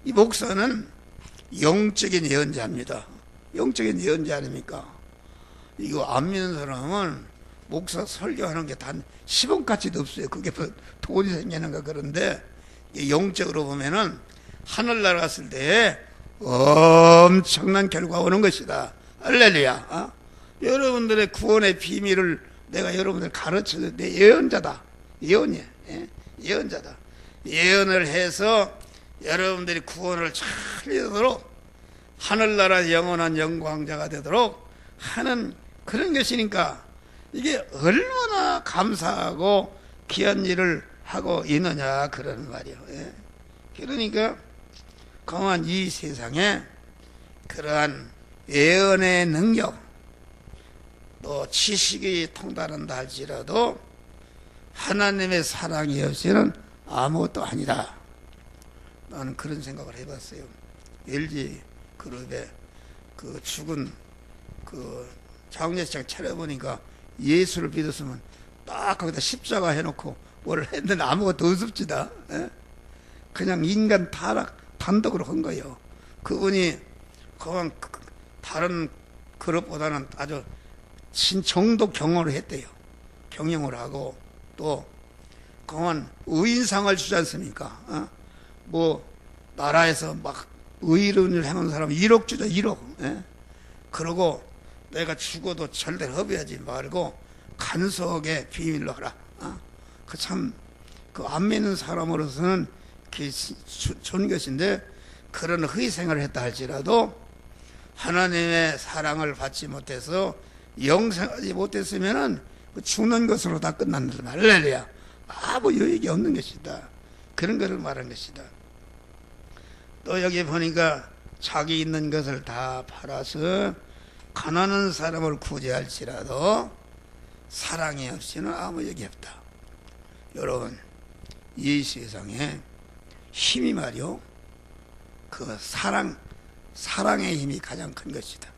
이 목사는 영적인 예언자입니다. 영적인 예언자 아닙니까? 이거 안 믿는 사람은 목사 설교하는 게 단 10원가치도 없어요. 그게 뭐 돈이 생기는가. 그런데 영적으로 보면은 하늘나라 갔을 때 엄청난 결과 오는 것이다. 할렐루야. 여러분들의 구원의 비밀을 내가 여러분들 가르쳐서 내 예언자다. 예언이에요. 예? 예언자다. 예언을 해서 여러분들이 구원을 잘 이루도록 하늘나라 영원한 영광자가 되도록 하는 그런 것이니까 이게 얼마나 감사하고 귀한 일을 하고 있느냐 그런 말이에요. 예? 그러니까 강한 이 세상에 그러한 예언의 능력 또 지식이 통달한다 할지라도 하나님의 사랑이 없이는 아무것도 아니다. 나는 그런 생각을 해봤어요. LG 그룹에 그 죽은 그 장례식 차려보니까 예수를 믿었으면 딱 거기다 십자가 해놓고 뭘 했는데 아무것도 없습니다. 예? 그냥 인간 타락 단독으로 한 거예요. 그분이 그건 다른 그룹보다는 아주 정도 경험을 했대요. 경영을 하고 또 그만 의인상을 주지 않습니까? 어? 뭐 나라에서 막 의로운 일 해놓은 사람 1억 주자 1억. 예? 그러고 내가 죽어도 절대로 허비하지 말고 간속의 비밀로 하라. 어? 그 참 그 안 믿는 사람으로서는 좋은 것인데 그런 희생을 했다 할지라도 하나님의 사랑을 받지 못해서 영생하지 못했으면은 죽는 것으로 다 끝난다. 할렐루야. 아무 유익이 없는 것이다. 그런 것을 말한 것이다. 또 여기 보니까 자기 있는 것을 다 팔아서 가난한 사람을 구제할지라도 사랑이 없이는 아무 유익이 없다. 여러분, 이 세상에 힘이 말이요, 그 사랑의 힘이 가장 큰 것이다.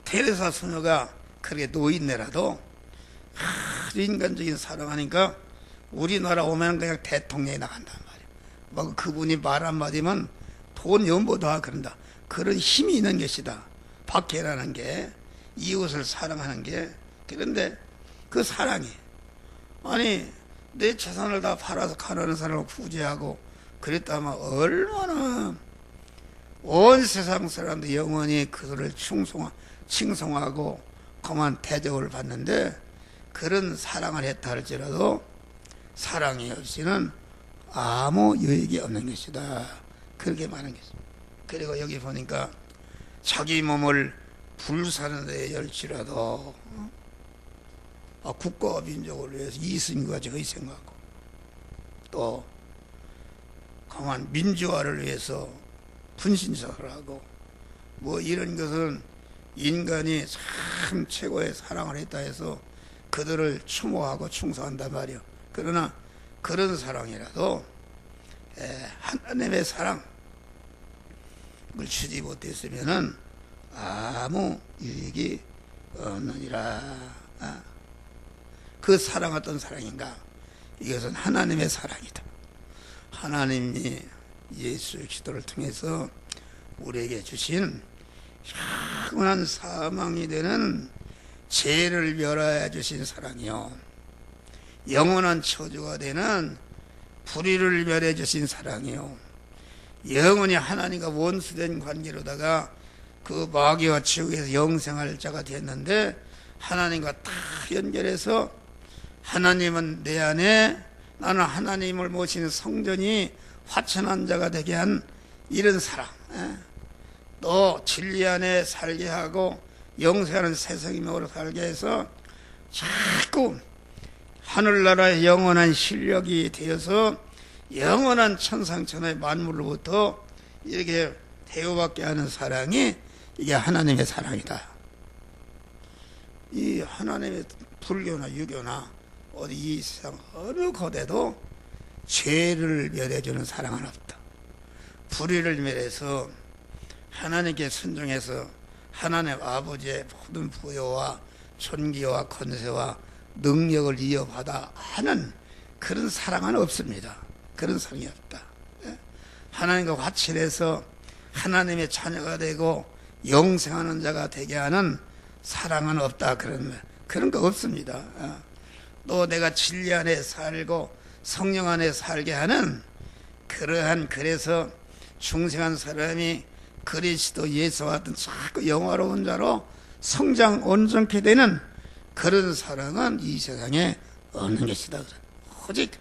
테레사 소녀가 그렇게 노인네라도 아주 인간적인 사랑하니까 우리나라 오면 그냥 대통령이 나간단 말이야. 뭐 그분이 말 한마디면 돈 연보다 그런다. 그런 힘이 있는 것이다. 박해라는 게, 이웃을 사랑하는 게. 그런데 그 사랑이, 아니 내 재산을 다 팔아서 가난한 사람을 구제하고 그랬다면 얼마나 온 세상 사람들 영원히 그들을 칭송하고 그만 대접을 받는데, 그런 사랑을 했다 할지라도 사랑이 없이는 아무 유익이 없는 것이다. 그렇게 말하는 것입니다. 그리고 여기 보니까 자기 몸을 불사는 데 열지라도 국가와 민족을 위해서 이승기까지 희생하고 또 강한 민주화를 위해서 분신사를 하고 뭐 이런 것은 인간이 참 최고의 사랑을 했다 해서 그들을 추모하고 충성한단 말이요. 그러나 그런 사랑이라도 하나님의 사랑을 주지 못했으면은 아무 유익이 없느니라. 그 사랑 어떤 사랑인가? 이것은 하나님의 사랑이다. 하나님이 예수 그리스도를 통해서 우리에게 주신 영원한 사망이 되는 죄를 멸하여 주신 사랑이요, 영원한 처주가 되는 불의를 멸해 주신 사랑이요, 영원히 하나님과 원수된 관계로다가 그 마귀와 지옥에서 영생할 자가 됐는데 하나님과 다 연결해서 하나님은 내 안에, 나는 하나님을 모시는 성전이 화천한 자가 되게 한 이런 사랑, 또 진리 안에 살게 하고 영생하는 새생명으로 살게 해서 자꾸 하늘나라의 영원한 실력이 되어서 영원한 천상천하의 만물로부터 이렇게 대우받게 하는 사랑이 이게 하나님의 사랑이다. 이 하나님의 불교나 유교나 어디 이 세상 어느 곳에도 죄를 멸해주는 사랑은 없다. 불의를 멸해서 하나님께 순종해서 하나님 아버지의 모든 부여와 존귀와 권세와 능력을 이어받아 하는 그런 사랑은 없습니다. 그런 사랑이 없다. 하나님과 화친해서 하나님의 자녀가 되고 영생하는 자가 되게 하는 사랑은 없다. 그런 거 없습니다. 또 내가 진리 안에 살고 성령 안에 살게 하는 그러한, 그래서 중생한 사람이 그리스도 예수와 같은 자꾸 영화로운 자로 성장 온전케 되는 그런 사랑은 이 세상에 없는 것이다. 오직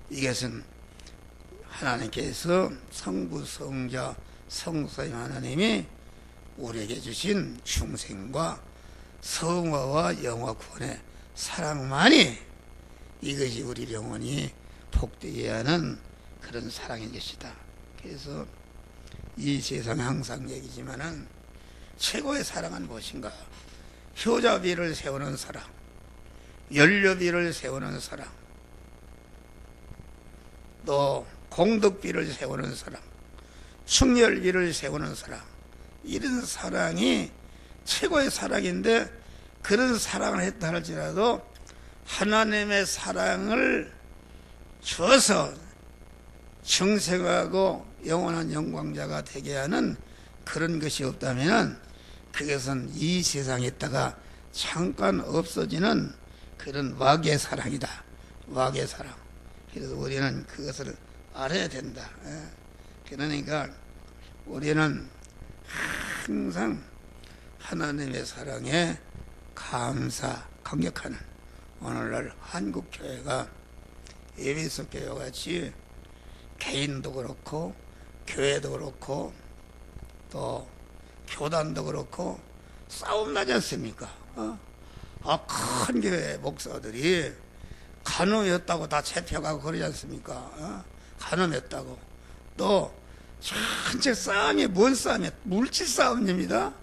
이것은 하나님께서 성부, 성자, 성삼위 하나님이 우리에게 주신 중생과 성화와 영화 구원의 사랑만이 이것이 우리 영혼이 복되게 하는 그런 사랑인 것이다. 그래서 이 세상에 항상 얘기지만은 최고의 사랑은 무엇인가? 효자비를 세우는 사랑, 연료비를 세우는 사랑, 또 공덕비를 세우는 사랑, 충렬비를 세우는 사랑, 이런 사랑이 최고의 사랑인데, 그런 사랑을 했다 할지라도 하나님의 사랑을 줘서 정생하고 영원한 영광자가 되게 하는 그런 것이 없다면 그것은 이 세상에 있다가 잠깐 없어지는 그런 와기의 사랑이다. 와기의 사랑. 그래서 우리는 그것을 알아야 된다. 그러니까 우리는 항상 하나님의 사랑에 감격하는 오늘날 한국교회가 에베소 교회와 같이 개인도 그렇고 교회도 그렇고 또 교단도 그렇고 싸움 나지 않습니까? 큰 교회 목사들이 간음이었다고 다 잡혀가고 그러지 않습니까? 간음이었다고. 또 전체 싸움이 뭔 싸움이야? 물질 싸움입니다.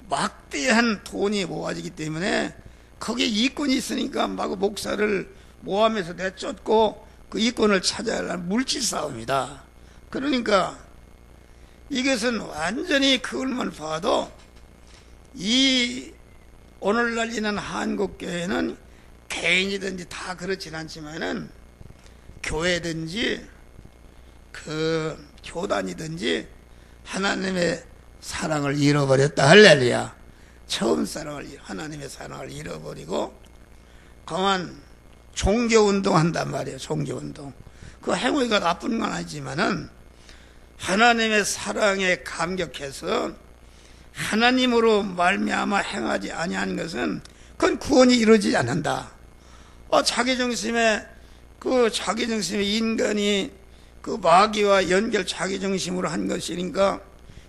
막대한 돈이 모아지기 때문에 거기에 이권이 있으니까 막 목사를 모함해서 내쫓고 그 이권을 찾아야 할 물질 싸움이다. 그러니까 이것은 완전히 그걸만 봐도 이 오늘날 있는 한국교회는 개인이든지 다 그렇진 않지만은 교회든지 그 교단이든지 하나님의 사랑을 잃어버렸다. 할렐루야. 처음 하나님의 사랑을 잃어버리고 그만 종교운동 한단 말이에요. 종교운동. 그 행위가 나쁜 건 아니지만은 하나님의 사랑에 감격해서 하나님으로 말미암아 행하지 아니한 것은 그건 구원이 이루어지지 않는다. 자기중심에 인간이 그 마귀와 연결 자기중심으로 한 것이니까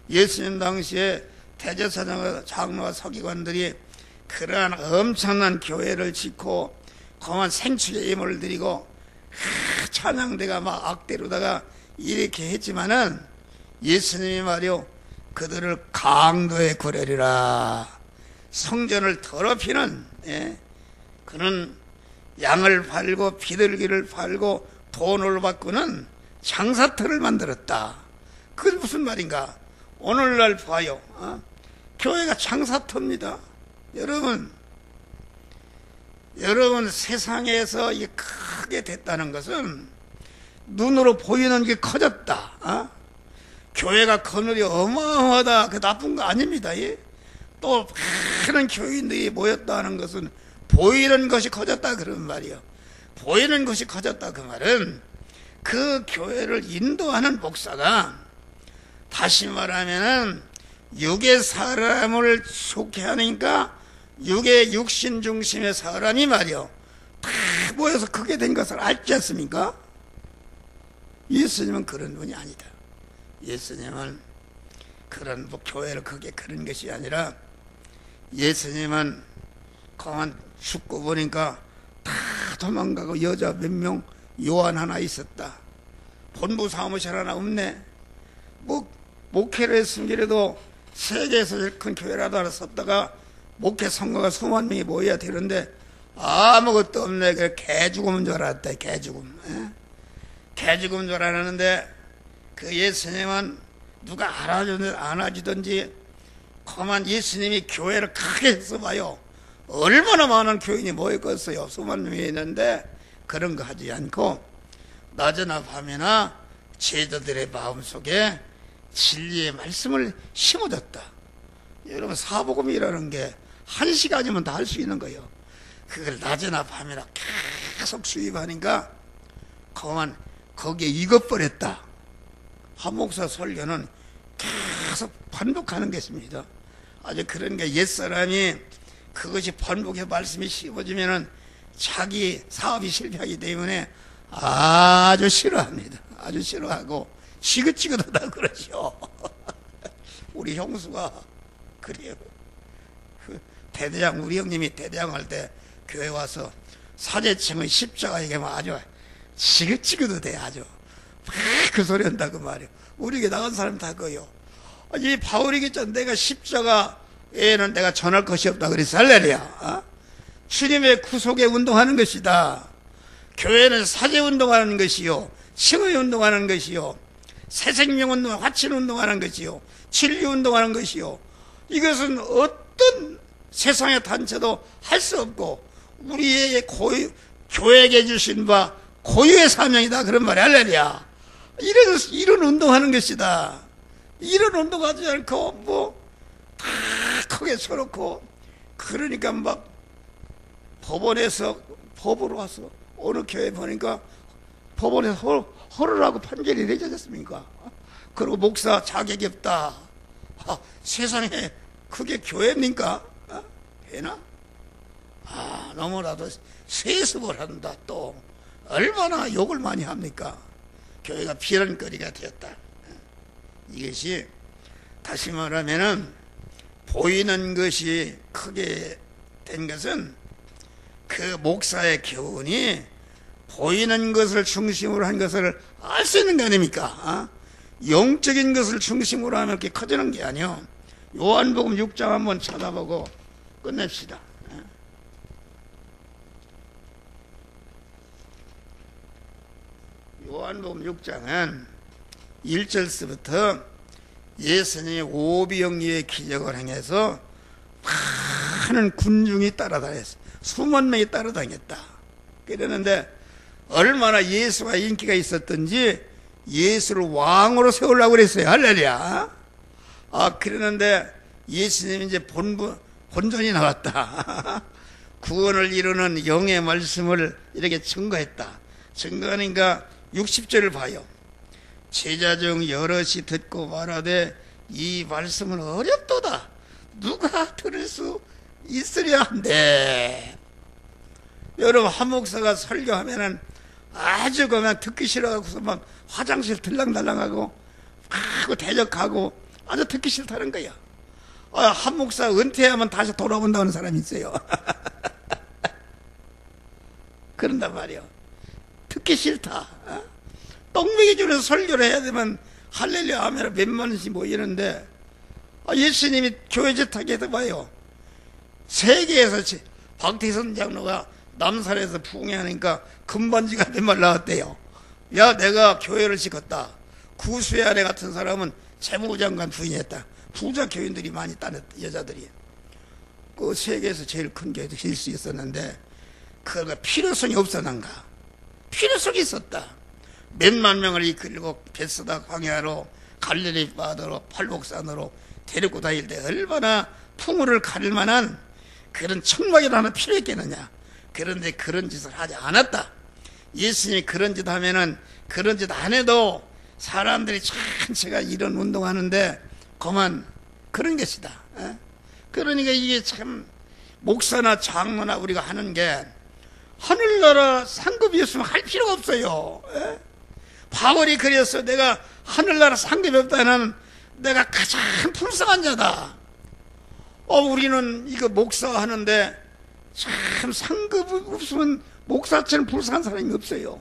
예수님 당시에 대제사장과 장로와 서기관들이 그러한 엄청난 교회를 짓고 그만 생축의 예물을 드리고 찬양대가 막 악대로다가 이렇게 했지만은 예수님이 말이요, 그들을 강도에 구려리라. 성전을 더럽히는 그런 양을 팔고 비둘기를 팔고 돈을 바꾸는 장사터를 만들었다. 그게 무슨 말인가? 오늘날 봐요. 교회가 장사터입니다. 여러분 세상에서 이게 크게 됐다는 것은 눈으로 보이는 게 커졌다. 교회가 그늘이 어마어마하다. 그 나쁜 거 아닙니다. 또 많은 교인들이 모였다는 것은 보이는 것이 커졌다 그런 말이요. 보이는 것이 커졌다 그 말은 그 교회를 인도하는 목사가 다시 말하면은 육의 사람을 좋게 하니까 육의 육신 중심의 사람이 말이요 다 모여서 크게 된 것을 알지 않습니까? 예수님은 그런 분이 아니다. 예수님은 그런 교회를 크게 그런 것이 아니라 예수님은 그만 죽고 보니까 다 도망가고 여자 몇 명 요한 하나 있었다. 본부 사무실 하나 없네. 목회를 했으면 그래도 세계에서 제일 큰 교회라도 하나 썼다가 목회 성가가 수만 명이 모여야 되는데 아무것도 없네. 그 개죽음인 줄 알았다. 개죽음. 개죽음인 줄 알았는데 그 예수님은 누가 안아주든지 그만 예수님이 교회를 크게 해서 봐요. 얼마나 많은 교인이 모였겠어요. 수만 명이 있는데 그런 거 하지 않고 낮이나 밤이나 제자들의 마음속에 진리의 말씀을 심어줬다. 여러분 사복음이라는 게 한 시간이면 다 할 수 있는 거예요. 그걸 낮이나 밤이나 계속 수입하니까 그만 거기에 익어버렸다. 한 목사 설교는 계속 반복하는 것입니다. 아주 그런 게 옛사람이 그것이 반복해 말씀이 씹어지면은 자기 사업이 실패하기 때문에 아주 싫어합니다. 아주 싫어하고 지긋지긋하다 그러죠. 우리 형수가 그래요. 그 대대장, 우리 형님이 대대장 할 때 교회 와서 사제층의 십자가 얘기하면 아주 지긋지긋해. 아주 막 그 소리 한다고 말이에요. 우리 교회 나간 사람 다 그요. 이 바울이겠죠. 내가 십자가에는 내가 전할 것이 없다 그랬어. 할렐루야. 어? 주님의 구속에 운동하는 것이다. 교회는 사제 운동하는 것이요, 칭의 운동하는 것이요, 새 생명 운동, 화친 운동하는 것이요, 진리 운동하는 것이요. 이것은 어떤 세상의 단체도 할 수 없고 우리의 교회에게 주신 바 고유의 사명이다 그런 말이 할렐루야. 이런 운동하는 것이다. 이런 운동하지 않고 뭐 다 크게 쳐놓고, 그러니까 막 법원에서 법으로 와서 어느 교회 보니까 법원에서 허르라고 판결이 내려졌습니까? 그리고 목사 자격이 없다. 세상에 그게 교회입니까? 되나? 너무나도 세습을 한다. 또 얼마나 욕을 많이 합니까? 교회가 비난거리가 되었다. 이것이 다시 말하면은 보이는 것이 크게 된 것은 그 목사의 교훈이 보이는 것을 중심으로 한 것을 알 수 있는 거 아닙니까? 영적인 것을 중심으로 하면 이렇게 커지는 게 아니요. 요한복음 6장 한번 찾아보고 끝냅시다. 요한복음 6장은 1절서부터 예수님이 오비영리의 기적을 행해서 많은 군중이 따라다녔어요. 수만 명이 따라다녔다. 그랬는데 얼마나 예수가 인기가 있었던지 예수를 왕으로 세우려고 그랬어요. 할렐루야. 그랬는데 예수님이 이제 본전이 나왔다. 구원을 이루는 영의 말씀을 이렇게 증거했다. 증거하니까 60절을 봐요. 제자 중 여럿이 듣고 말하되 이 말씀은 어렵도다. 누가 들을 수 있으려 한데. 여러분, 한 목사가 설교하면은 아주 그냥 듣기 싫어하고서 막 화장실 들락달락하고 막 대적하고 아주 듣기 싫다는 거야. 한 목사 은퇴하면 다시 돌아온다는 사람이 있어요. 그런단 말이요. 듣기 싫다. 똥먹이 주는 설교를 해야 되면 할렐루야 하면 몇만 원씩 모이는데, 예수님이 교회 재탁에 봐요. 세계에서 박태선 장로가 남산에서 부흥하니까 금반지가 몇 말 나왔대요. 야, 내가 교회를 짓겠다. 구수의 아내 같은 사람은 재무장관 부인했다. 부자 교인들이 많이 따는 여자들이. 그 세계에서 제일 큰 교회도 질 수 있었는데 그가 필요성이 없었는가? 필요성이 있었다. 몇만 명을 이끌고 베스다 광야로 갈릴리 바다로 팔복산으로 데리고 다닐 때 얼마나 풍우를 가릴 만한 그런 청막이라 하나 필요했겠느냐. 그런데 그런 짓을 하지 않았다. 예수님이 그런 짓 하면은 그런 짓 안 해도 사람들이 전체가 이런 운동하는데 그만 그런 것이다. 그러니까 이게 참 목사나 장로나 우리가 하는 게 하늘나라 상급이었으면 할 필요가 없어요. 바울이 그랬어. 내가 하늘나라 상급이 없다는 내가 가장 불쌍한 자다. 우리는 이거 목사 하는데 참 상급 없으면 목사처럼 불쌍한 사람이 없어요.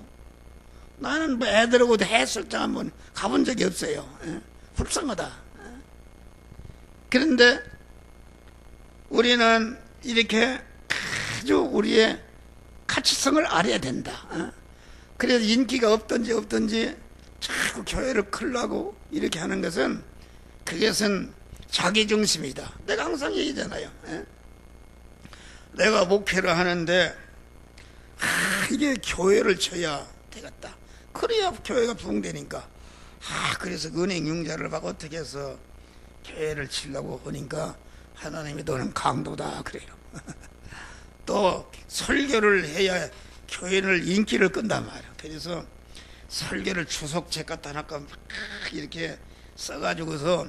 나는 뭐 애들하고 해설장 한번 가본 적이 없어요. 불쌍하다. 그런데 우리는 이렇게 아주 우리의 가치성을 알아야 된다. 그래서 인기가 없든지 자꾸 교회를 크려고 이렇게 하는 것은 그것은 자기중심이다. 내가 항상 얘기잖아요. 내가 목회를 하는데 이게 교회를 쳐야 되겠다. 그래야 교회가 부흥되니까. 그래서 은행 융자를 막 어떻게 해서 교회를 치려고 하니까 하나님이 너는 강도다 그래요. 또 설교를 해야 교회를 인기를 끈단 말이야. 그래서 설교를 주석책 갖다 놨고 막 이렇게 써가지고서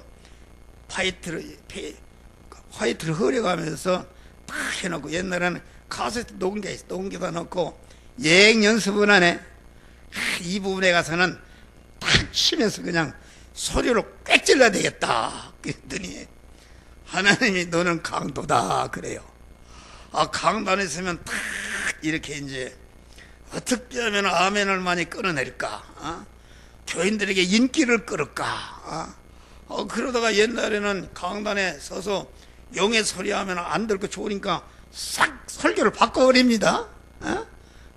화이트를 흐려가면서 딱 해놓고, 옛날에는 카세트 녹은 게 있어. 녹은 게다 넣고 예행 연습은 하네. 이 부분에 가서는 탁 치면서 그냥 소리로 꽥 질러야 되겠다. 그랬더니 하나님이 너는 강도다 그래요. 강도 안에 있으면 탁 이렇게 이제 어떻게 하면 아멘을 많이 끌어낼까? 교인들에게 인기를 끌을까? 그러다가 옛날에는 강단에 서서 용의 소리하면 안 들고 좋으니까 싹 설교를 바꿔버립니다.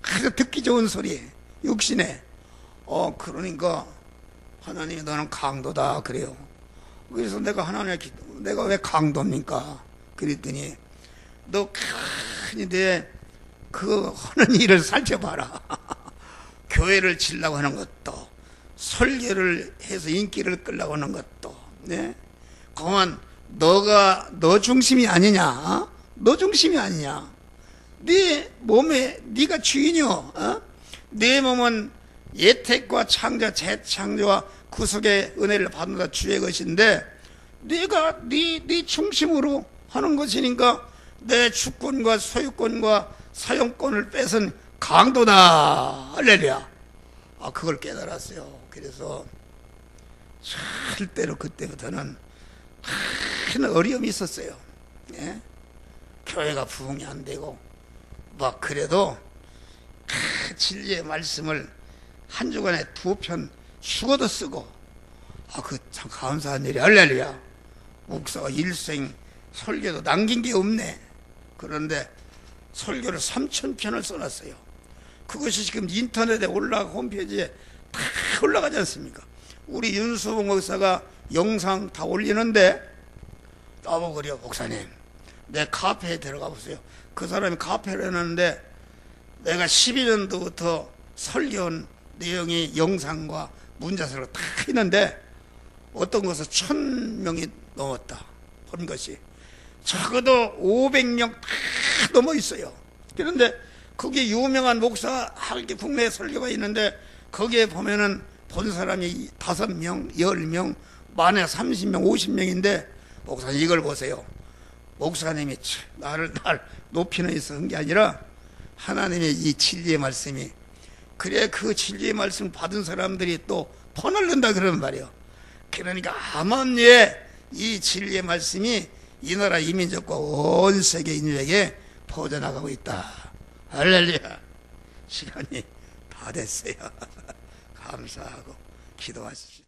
그래서 듣기 좋은 소리, 육신에. 그러니까 하나님이 너는 강도다 그래요. 그래서 내가 하나님께 내가 왜 강도입니까? 그랬더니 너 괜히 내 그 하는 일을 살펴봐라. 교회를 지려고 하는 것도 설교를 해서 인기를 끌려고 하는 것도 네? 그만 너 중심이 아니냐? 너 중심이 아니냐? 네 몸에 네가 주인이요. 네 몸은 예택과 창조 재창조와 구속의 은혜를 받는다 주의 것인데 네가 네 중심으로 하는 것이니까 내 주권과 소유권과 사용권을 뺏은 강도다. 할렐루야. 그걸 깨달았어요. 그래서 절대로 그때부터는 큰 어려움이 있었어요. 예? 교회가 부흥이 안 되고 막 그래도 진리의 말씀을 한 주간에 2편 죽어도 쓰고 그 참 감사한 일이 할렐루야. 목사가 일생 설교도 남긴 게 없네. 그런데 설교를 3,000편을 써놨어요. 그것이 지금 인터넷에 홈페이지에 다 올라가지 않습니까? 우리 윤수봉 목사가 영상 다 올리는데 나보고 그래요. 목사님 내 카페에 들어가 보세요. 그 사람이 카페를 해놨는데 내가 12년도부터 설교한 내용이 영상과 문자서가 다 있는데 어떤 것은 1,000명이 넘었다. 본 것이 적어도 500명 다 넘어 있어요. 그런데 거기에 유명한 목사 할게 국내 설교가 있는데 거기에 보면은 본 사람이 5명, 10명, 많에 30명, 50명인데 목사님 이걸 보세요. 목사님이 날 높이는 있어 한 게 아니라 하나님의 이 진리의 말씀이 그래 그 진리의 말씀 받은 사람들이 또 번을 낸다 그러는 말이에요. 그러니까 암암리에 이 진리의 말씀이 이 나라 이민족과 온 세계 인류에게 퍼져나가고 있다. 할렐루야. 시간이 다 됐어요. 감사하고 기도하십시오.